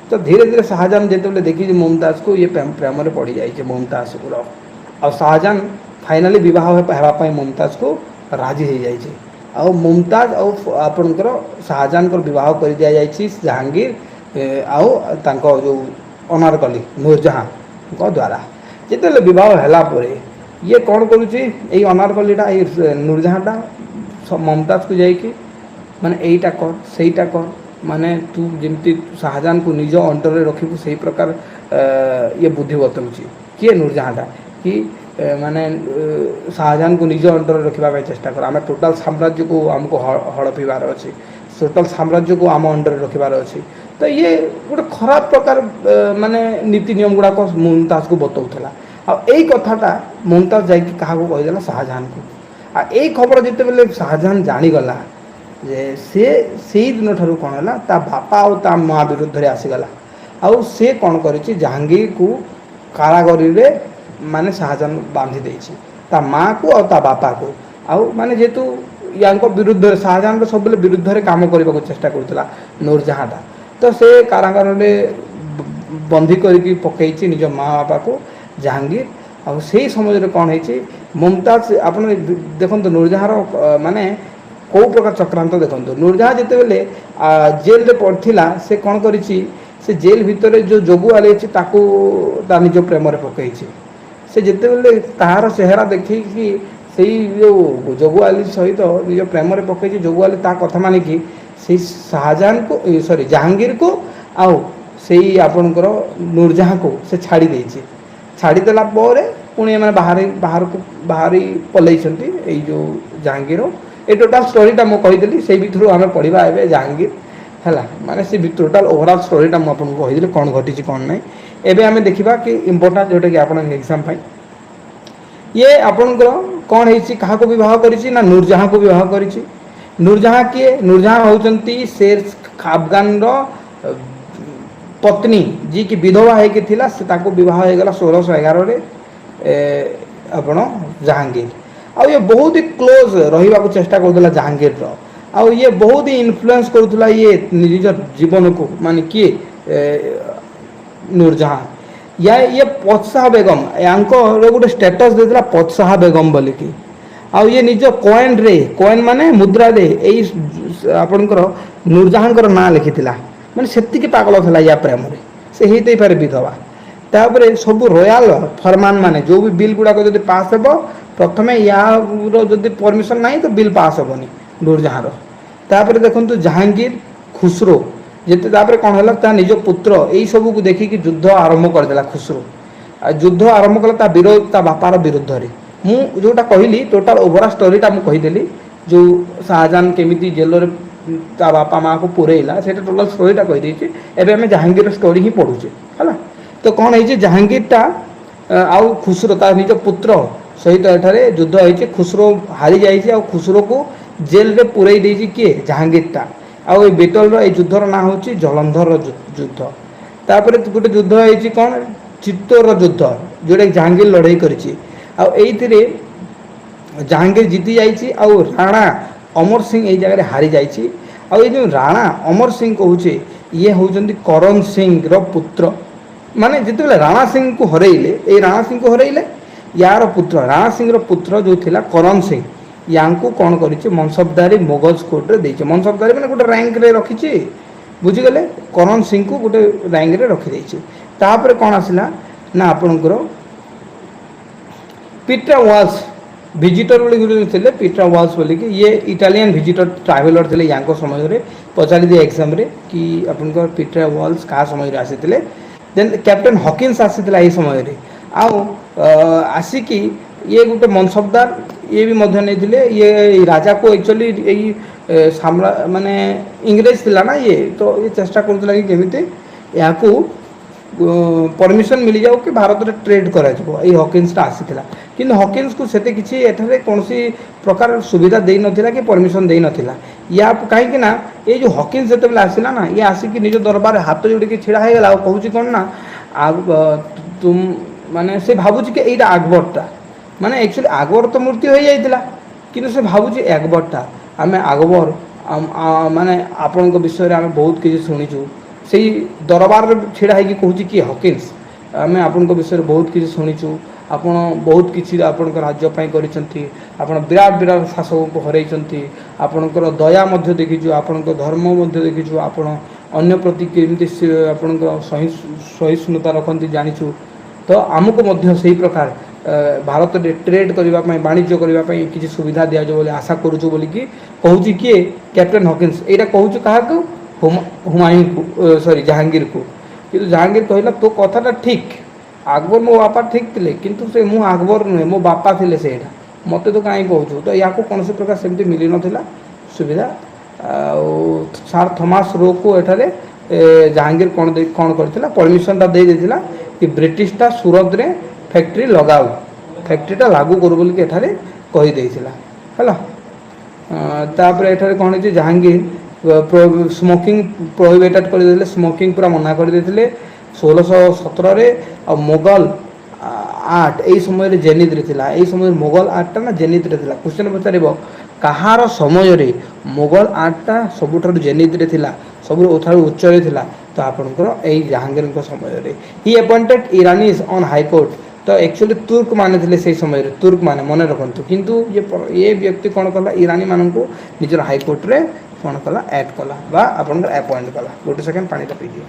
तो धीरे धीरे शाहजहां जेतेबेले देखी मुमताज को ये प्रेम रे पड़ी जाइए मुमताज को आ शाहजहां फाइनली विवाह हेबा पई मुमताज को राजी हो जाइए आ मुमताज आपणकर शाहजहां विवाह कर दि जाइए जहांगीर आउ तांको जो अनारकली नूरजहां को द्वारा जिते विवाह हैला परे ये कौन करुच्ची ये अनारकलीटा ये नूरजहांटा ममताज को जाइए माने एईटा कर सेईटा कर माने तू जमती शाहजहां को निज अंटर में रखिबू से प्रकार ये बुद्धि बतौची किए नूरजहांटा कि माने शाहजहां को निज अंडर रखा चेष्टा कर आम टोटाल साम्राज्य को आमको हड़पीबार अच्छे टोटाल साम्राज्य को आम अंडर रखिबार अच्छे तो ये गोटे खराब प्रकार माने नीति नियम गुड़ाक मुमताज को बतौला आई कथाटा मुमताज जाकि क्या कहीदेला शाहजहां को आ यही खबर जिते बेले शाहजहां जानीगला जे से दिन ठार कौन है ता बापा और ता माँ विरुद्ध में आसीगला आउ से कौन कर जहांगीर को कारागारी रे माने शाहजहां बांधी देछि ता माँ को और ता बापा को आउ माने जेतु यांको विरुद्ध शाहजहां सब विरुद्ध रे काम करने को चेष्टा करथिला नूरजहांटा तो से कारागार रे बंदी करके पकईछि निज माँ बापा को जहांगीर आ से समय कौन है मुमताज आप देखो नूरजहां माने कौ प्रकार चक्रांत देखो नूरजहां जिते बेले जेल रे पड़थिला से कौन करिछि से जेल भितर जो जोगु आले ताकू ता निज प्रेम रे पकईछि से जिते बेले तार चेहरा देखिकी से जो जोगुआली सहित निज प्रेम रे पकईछि जोगुआली ता कथा मानिकी से शाहजहां को सॉरी जहांगीर को आउ से आपणकर नूरजहां को से छाड़ी देछि छाड़ी देला परे पुणी मैंने बाहरी पलैछंती जो जहांगीर ये टोटाल स्टोरीटा मुझे कहीदेली से भर आम पढ़ा ए जहांगीर ହେଲା ମାନେ ସେ ଟୋଟାଲ ଓଭରঅଲ୍ ଷ୍ଟୋरीटा ମୁଁ ଆପଣଙ୍କୁ କହିଦେଲି କ'ଣ ଘଟିଛି କ'ଣ ନାହିଁ। ଏବେ ଆମେ ଦେଖିବା କି ଇମ୍ପୋର୍ଟାଣ୍ଟ ଯେଉଁଟାକି ଆପଣଙ୍କ ଏକ୍ଜାମ୍ ପାଇଁ ଇଏ ଆପଣଙ୍କର କ'ଣ ହେଇଛି, କାହାକୁ ବିବାହ କରିଛି ନା ନୁରଜାହାଁକୁ ବିବାହ କରିଛି। ନୁରଜାହାଁ କିଏ? ନୁରଜାହାଁ ହେଉଛନ୍ତି ଶେର ଆଫଗାନର ପତ୍ନୀ ଯିଏକି ବିଧବା ହେଇକି ଥିଲା, ସେ ତାଙ୍କୁ ବିବାହ ହେଇଗଲା 1611ରେ ଆପଣ ଜାହାଙ୍ଗୀର। ଆଉ ଇଏ ବହୁତ ହି କ୍ଲୋଜ୍ ରହିବାକୁ ଚେଷ୍ଟା କରୁଥିଲା ଜାହାଙ୍ଗୀରର, ଆଉ ଇଏ ବହୁତ ହି ଇନଫ୍ଲୁଏନ୍ସ କରୁଥିଲା ଇଏ ନିଜ ଜୀବନକୁ, ମାନେ କିଏ ନୁରଜାହାଁ। ଇଏ ପତ୍ସାହା ବେଗମ, ୟାଙ୍କର ଗୋଟେ ଷ୍ଟାଟସ୍ ଦେଇଥିଲା ପତ୍ସାହା ବେଗମ ବୋଲିକି। ଆଉ ଇଏ ନିଜ କଏନ୍ ମାନେ ମୁଦ୍ରାରେ ଏଇ ଆପଣଙ୍କର ନୁରଜାହାଁଙ୍କର ନାଁ ଲେଖିଥିଲା, ମାନେ ସେତିକି ପାଗଳ ଥିଲା ୟା ପ୍ରେମରେ, ସେ ହେଇଥାଇପାରେ ବିଧବା। ତାପରେ ସବୁ ରୟାଲ ଫରମାନ ମାନେ ଯେଉଁ ବି ବିଲ୍ ଗୁଡ଼ାକ ଯଦି ପାସ୍ ହେବ, ପ୍ରଥମେ ୟାର ଯଦି ପରମିସନ୍ ନାହିଁ ତ ବିଲ୍ ପାସ୍ ହେବନି ନୁରଜାହାଁର। ତାପରେ ଦେଖନ୍ତୁ ଜାହାଙ୍ଗୀର ଖୁସରୋ, ଯେତେ ତାପରେ କ'ଣ ହେଲା, ତା ନିଜ ପୁତ୍ର ଏଇସବୁକୁ ଦେଖିକି ଯୁଦ୍ଧ ଆରମ୍ଭ କରିଦେଲା ଖୁସରୋ। ଆଉ ଯୁଦ୍ଧ ଆରମ୍ଭ କଲା ତା ବାପାର ବିରୁଦ୍ଧରେ। ମୁଁ ଯେଉଁଟା କହିଲି ଟୋଟାଲ ଓଭରାଲ୍ ଷ୍ଟୋରୀଟା ମୁଁ କହିଦେଲି, ଯେଉଁ ଶାହଜାହାନ କେମିତି ଜେଲରେ ତା ବାପା ମାଆକୁ ପୁରେଇଲା ସେଇଟା ଟୋଟାଲ ଷ୍ଟୋରୀଟା କହିଦେଇଛି। ଏବେ ଆମେ ଜାହାଙ୍ଗୀରର ଷ୍ଟୋରୀ ହିଁ ପଢ଼ୁଛେ ହେଲା। ତ କ'ଣ ହେଇଛି, ଜାହାଙ୍ଗୀରଟା ଆଉ ଖୁସରୋ ତା ନିଜ ପୁତ୍ର ସହିତ ଏଠାରେ ଯୁଦ୍ଧ ହେଇଛି। ଖୁସରୋ ହାରିଯାଇଛି ଆଉ ଖୁସରୋକୁ ଜେଲରେ ପୁରେଇ ଦେଇଛି କିଏ? ଜାହାଙ୍ଗୀରଟା। ଆଉ ଏଇ ବେଟଲର ଏଇ ଯୁଦ୍ଧର ନାଁ ହେଉଛି ଜଳନ୍ଧରର ଯୁଦ୍ଧ। ତାପରେ ଗୋଟେ ଯୁଦ୍ଧ ହେଇଛି କ'ଣ, ଚିତ୍ତୋରର ଯୁଦ୍ଧ, ଯେଉଁଟାକି ଜାହାଙ୍ଗୀର ଲଢ଼େଇ କରିଛି। ଆଉ ଏଇଥିରେ ଜାହାଙ୍ଗୀର ଜିତି ଯାଇଛି ଆଉ ରାଣା ଅମର ସିଂ ଏଇ ଜାଗାରେ ହାରିଯାଇଛି। ଆଉ ଏଇ ଯେଉଁ ରାଣା ଅମର ସିଂ କହୁଛେ, ଇଏ ହେଉଛନ୍ତି କରଣ ସିଂର ପୁତ୍ର। ମାନେ ଯେତେବେଳେ ରାଣା ସିଂଙ୍କୁ ହରେଇଲେ, ଏଇ ରାଣା ସିଂଙ୍କୁ ହରେଇଲେ, ୟାର ପୁତ୍ର ରାଣା ସିଂର ପୁତ୍ର ଯେଉଁ ଥିଲା କରଣ ସିଂ, ୟାଙ୍କୁ କ'ଣ କରିଛି ମନସବଦାରୀ ମୋଗଲ କୋର୍ଟରେ ଦେଇଛି। ମନସବଦାରୀ ମାନେ ଗୋଟେ ରାଙ୍କରେ ରଖିଛି, ବୁଝିଗଲେ। କରଣ ସିଂଙ୍କୁ ଗୋଟେ ରାଙ୍କରେ ରଖିଦେଇଛି। ତାପରେ କ'ଣ ଆସିଲା ନା ଆପଣଙ୍କର ପିଟ୍ରା ୱାଲ୍ସ ଭିଜିଟର ବୋଲି ଥିଲେ, ପିଟ୍ରା ୱାଲ୍ସ ବୋଲିକି ଇଏ ଇଟାଲିଆନ୍ ଭିଜିଟର ଟ୍ରାଭେଲର ଥିଲେ। ୟାଙ୍କ ସମୟରେ ପଚାରିଦିଏ ଏକ୍ଜାମ୍ରେ କି ଆପଣଙ୍କର ପିଟ୍ରା ୱାଲ୍ସ କାହା ସମୟରେ ଆସିଥିଲେ। ଦେନ୍ କ୍ୟାପ୍ଟେନ୍ ହକିନ୍ସ ଆସିଥିଲା ଏହି ସମୟରେ। ଆଉ ଆସିକି ଇଏ ଗୋଟେ ମନସବଦାର ଇଏ ବି ମଧ୍ୟ ନେଇଥିଲେ। ଇଏ ରାଜାକୁ ଆକ୍ଚୁଆଲି ଏଇ ମାନେ ଇଂରେଜ ଥିଲା ନା ଇଏ, ତ ଇଏ ଚେଷ୍ଟା କରୁଥିଲା କି କେମିତି ଏହାକୁ ପରମିସନ୍ ମିଳିଯାଉ କି ଭାରତରେ ଟ୍ରେଡ୍ କରାଯିବ। ଏଇ ହକିନ୍ସଟା ଆସିଥିଲା, କିନ୍ତୁ ହକିନ୍ସକୁ ସେତେ କିଛି ଏଠାରେ କୌଣସି ପ୍ରକାର ସୁବିଧା ଦେଇନଥିଲା କି ପରମିସନ୍ ଦେଇନଥିଲା। କାହିଁକି ନା ଏଇ ଯେଉଁ ହକିନ୍ସ ଯେତେବେଳେ ଆସିଲା ନା, ଇଏ ଆସିକି ନିଜ ଦରବାରରେ ହାତ ଯୋଡ଼ିକି ଛିଡ଼ା ହେଇଗଲା ଆଉ କହୁଛି କ'ଣ ନା, ମାନେ ସେ ଭାବୁଛି କି ଏଇଟା ଆକବରଟା, ମାନେ ଆକ୍ଚୁଆଲି ଆକବର ତ ମୃତ୍ୟୁ ହୋଇଯାଇଥିଲା, କିନ୍ତୁ ସେ ଭାବୁଛି ଆକବରଟା। ଆମେ ଆକବର ମାନେ ଆପଣଙ୍କ ବିଷୟରେ ଆମେ ବହୁତ କିଛି ଶୁଣିଛୁ। ସେଇ ଦରବାରରେ ଛିଡ଼ା ହେଇକି କହୁଛି କି ହକିନ୍ସ, ଆମେ ଆପଣଙ୍କ ବିଷୟରେ ବହୁତ କିଛି ଶୁଣିଛୁ, ଆପଣ ବହୁତ କିଛି ଆପଣଙ୍କ ରାଜ୍ୟ ପାଇଁ କରିଛନ୍ତି, ଆପଣ ବିରାଟ ବିରାଟ ଶାସକଙ୍କୁ ହରାଇଛନ୍ତି, ଆପଣଙ୍କର ଦୟା ମଧ୍ୟ ଦେଖିଛୁ, ଆପଣଙ୍କ ଧର୍ମ ମଧ୍ୟ ଦେଖିଛୁ, ଆପଣ ଅନ୍ୟ ପ୍ରତି କେମିତି ଆପଣଙ୍କ ସହିଷ୍ଣୁତା ରଖନ୍ତି ଜାଣିଛୁ। ତ ଆମକୁ ମଧ୍ୟ ସେହି ପ୍ରକାର ଭାରତରେ ଟ୍ରେଡ୍ କରିବା ପାଇଁ, ବାଣିଜ୍ୟ କରିବା ପାଇଁ କିଛି ସୁବିଧା ଦିଆଯିବ ବୋଲି ଆଶା କରୁଛୁ ବୋଲିକି କହୁଛି କିଏ? Captain Hawkins. ଏଇଟା କହୁଛୁ କାହାକୁ? ହୁମାୟୁଁଙ୍କୁ, ସରି ଜାହାଙ୍ଗୀରକୁ। କିନ୍ତୁ ଜାହାଙ୍ଗୀର କହିଲା ତୋ କଥାଟା ଠିକ୍, ଆକବର ମୋ ବାପା ଠିକ୍ ଥିଲେ, କିନ୍ତୁ ସେ ମୁଁ ଆକବର ନୁହେଁ, ମୋ ବାପା ଥିଲେ ସେଇଟା, ମୋତେ ତ କାହିଁ କହୁଛୁ। ତ ୟାକୁ କୌଣସି ପ୍ରକାର ସେମିତି ମିଳିନଥିଲା ସୁବିଧା। ଆଉ ସାର୍ ଥମାସ ରୋକୁ ଏଠାରେ ଜାହାଙ୍ଗୀର କ'ଣ କରିଥିଲା, ପରମିସନ୍ଟା ଦେଇଥିଲା କି ବ୍ରିଟିଶଟା ସୁରତରେ ଫ୍ୟାକ୍ଟ୍ରି ଲଗାଉ, ଫ୍ୟାକ୍ଟ୍ରିଟା ଲାଗୁ କରୁ ବୋଲିକି ଏଠାରେ କହିଦେଇଥିଲା ହେଲା। ତାପରେ ଏଠାରେ କ'ଣ ହେଇଛି, ଜାହାଙ୍ଗୀର ସ୍ମୋକିଂ ପ୍ରୋହିବିଟେଡ୍ କରିଦେଇଥିଲେ, ସ୍ମୋକିଂ ପୁରା ମନା କରିଦେଇଥିଲେ 1617ରେ। ଆଉ ମୋଗଲ ଆର୍ଟ ଏଇ ସମୟରେ ଜେନିଦ୍ରେ ଥିଲା, ଏଇ ସମୟରେ ମୋଗଲ ଆର୍ଟଟା ନା ଜେନିଦ୍ରେ ଥିଲା। କ୍ୱେଶ୍ଚନ୍ ପଚାରିବ କାହାର ସମୟରେ ମୋଗଲ ଆର୍ଟଟା ସବୁଠାରୁ ଜେନିଦ୍ରେ ଥିଲା, ସବୁଠାରୁ ଉଚ୍ଚରେ ଥିଲା, ତ ଆପଣଙ୍କର ଏଇ ଜାହାଙ୍ଗୀରଙ୍କ ସମୟରେ। ହି ଆପଏଣ୍ଟେଡ୍ ଇରାନିଜ୍ ଅନ୍ ହାଇକୋର୍ଟ, ତ ଆକ୍ଚୁଆଲି ତୁର୍କ ମାନେ ଥିଲେ ସେଇ ସମୟରେ, ତୁର୍କ ମାନେ ମନେ ରଖନ୍ତୁ। କିନ୍ତୁ ଇଏ ବ୍ୟକ୍ତି କ'ଣ କଲା, ଇରାନୀମାନଙ୍କୁ ନିଜର ହାଇକୋର୍ଟରେ କ'ଣ କଲା, ଆଡ୍ କଲା ବା ଆପଣଙ୍କର ଆପଏଣ୍ଟ କଲା। ଗୋଟେ ସେକେଣ୍ଡ ପାଣିଟା ପିଇଦିଏ।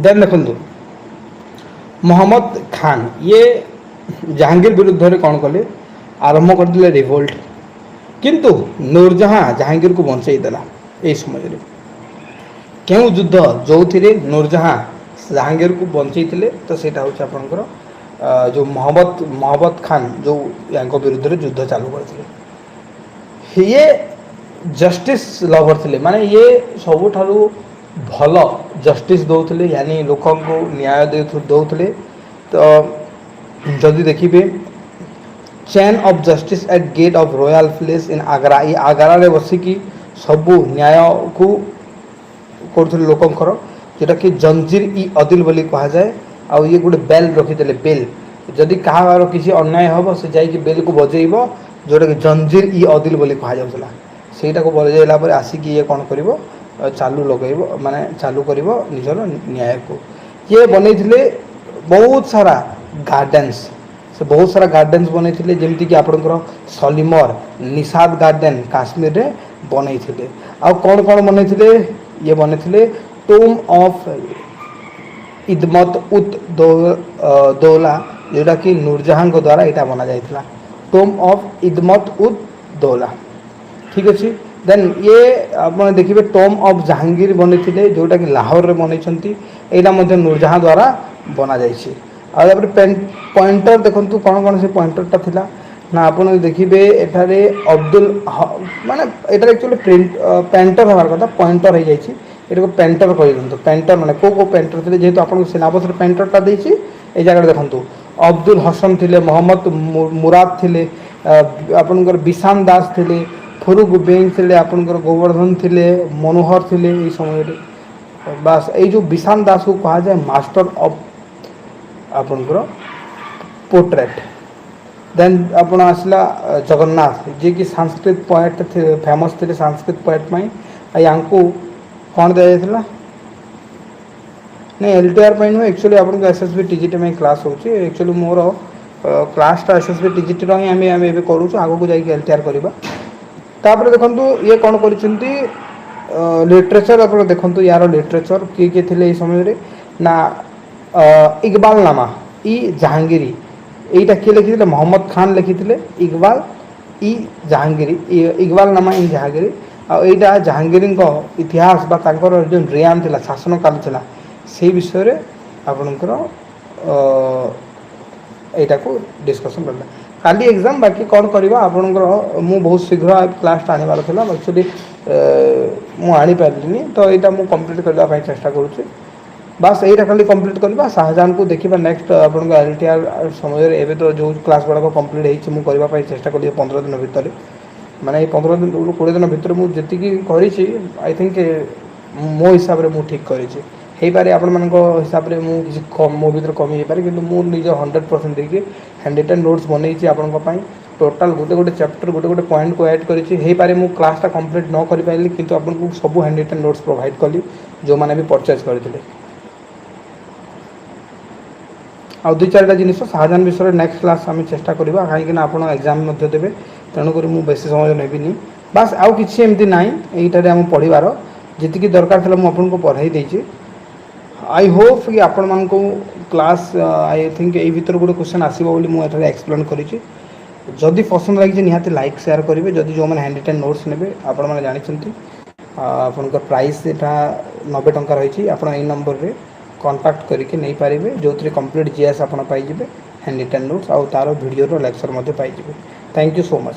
ଦେନ୍ ଦେଖନ୍ତୁ ମହମ୍ମଦ ଖାନ, ଇଏ ଜାହାଙ୍ଗୀର ବିରୁଦ୍ଧରେ କ'ଣ କଲେ, ଆରମ୍ଭ କରିଥିଲେ ରିଭୋଲ୍ଟ। କିନ୍ତୁ ନୁରଜାହାଁ ଜାହାଙ୍ଗୀରକୁ ବଞ୍ଚେଇ ଦେଲା। ଏହି ସମୟରେ କେଉଁ ଯୁଦ୍ଧ, ଯେଉଁଥିରେ ନୁରଜାହାଁ जहांगीर को बंचेइथिले तो सेटा होछि आपनकर जो मोहम्मद खान जो यांको विरुद्ध रे युद्ध चालू करथिले ये जस्टिस लवर थिले माने ये सबुठारु भल जस्टिस दौथिले यानी लोक को न्याय दौथिले तो जदि देखिए chain of justice at gate of royal place in Agra ये आगरा रे बसिकी सबू न्याय को करथिले लोकंकर जोटा कि जंजीर इ अदिल बोली कहा जाए आ ये गोटे बेल रखिदेले बेल जदि कहार किसी अन्याय हम से जाइए बेल को बजेब जोटा कि जंजीर इ अदिल बोली कहा जाउतला सेटा को बजेला पर आसिक ये कौन करिवो चालू लगेब माने चालू करिवो निजर न्याय को ये बनैथिले बहुत सारा गार्डन्स से बहुत सारा गार्डन्स बनैथिले जेमति कि आपनकर सलीमर निषाद गार्डन काश्मीर रे बनैथिले आ कौन बनैथिले ये बनैथिले टोम ऑफ इदमत उत दौला जोटा कि नूरजहां को द्वारा यहाँ बना जाता टोम ऑफ इदमत उत दौला ठीक अच्छे देन ये आप देखिए टोम ऑफ जहांगीर बनी जोटा कि लाहौर में बनई यहाँ नूरजहां द्वारा बना जापर पॉइंटर देखो कौन से पॉइंटरटा थिला ना आप देखिए एठारे अब्दुल माने एटार एक्चुअली प्रिंट पेंटर हमार कथा पॉइंटर हो जाए ये पेंटर कह दिखाँ पेंटर माने को पेंटर थे जेहेतु आप सिलेबस पेंटरटा देती ये जगह देखूँ अब्दुल हसन थे मोहम्मद मुराद थे आपनकर विशान दास थे फरुक बेग थे आपनकर गोवर्धन थे मनोहर थे ये समय बास ये जो विशान दास को कहा जाए मास्टर ऑफ आपनकर पोर्ट्रेट देन आपन आसला जगन्नाथ जी कि संस्कृत पोएट थे फेमस थे संस्कृत पोएट में या कौन दिया जाता नहीं एलटीआर नुहे एक्चुअली आपको एसएसबी टीजीटी में क्लास होची एक्चुअली मोर क्लासटा एसएसबी टीजीटी ही आम करूँ आगे को जाकि एलटीआर करवा तापर देखो ये कौन कर लिटरेचर आप देखो यार लिटरेचर किए किए थे समय ना इकबाल नामा इ जहांगीरी यहीटा किए लिखी मोहम्मद खान लिखी इकबाल इ जहांगीरी इकबाल नामा इ जहांगीरी आईटा जहांगीरी इतिहास जो रियान थी शासन काल थी से विषय आपणकर यहाँ को डिस्कसन करला काली एग्जाम बाकी कौन करवा आपणकर मु बहुत शीघ्र क्लास आनबार था एक्चुअली मुझे पारे तो यहाँ मुझे कंप्लीट करने चेष्टा करुँच बास यहीटा खाली कंप्लीट करवा शाहजहां को देखा नेक्स्ट आप एलटीआर समय एवं तो जो क्लास गुड़ाक कंप्लीट होगा चेष्टा करी 15 दिन भितर माने 15 दिन 20 दिन भितर मुझे आई थिंक मो हिसाब से मुझे ठीक करी पारे आपण मान हिसाब से मुझे मो भर कमी पारे कि मुझे 100% देखिए हैंड रिटन नोट्स बनई आपण टोटाल गोटे गोटे चैप्टर गोटे गोटे पॉइंट को ऐड करें मु क्लासटा कंप्लीट न कर पारि किंतु आपको सब हैंड रिटन नोट्स प्रोवाइड कली जो मैंने भी परचेज करते आ 2-4टा जिनिस शाहजहां विषय नेक्स्ट क्लास आम चेष्टा करवा कहीं आप एग्जाम देवे तेणुक मुझे बेस समय नेबिनी बास आउ कि एमती ना यहीटारे आम पढ़ार जी दरकार था मुझे पढ़ाई देती आई होप कि आपण मान क्लास आई थिंक यही भर गोटे क्वेश्चन आसो मुझे एक्सप्लेन करी जदि पसंद लगी निहाती लाइक शेयर करेंगे जदि जो मैंने हैंड रिटन नोट्स ने आपण मैंने जानते आपंकर प्राइस यहाँ 90 टंका रही आप नंबर रे कांटेक्ट करके नहीं पारे जो कंप्लीट जीएस आप पाइबे हैंड रिटन नोट्स आउ तार वीडियो लेक्चर पाइबे थैंक यू सो मच।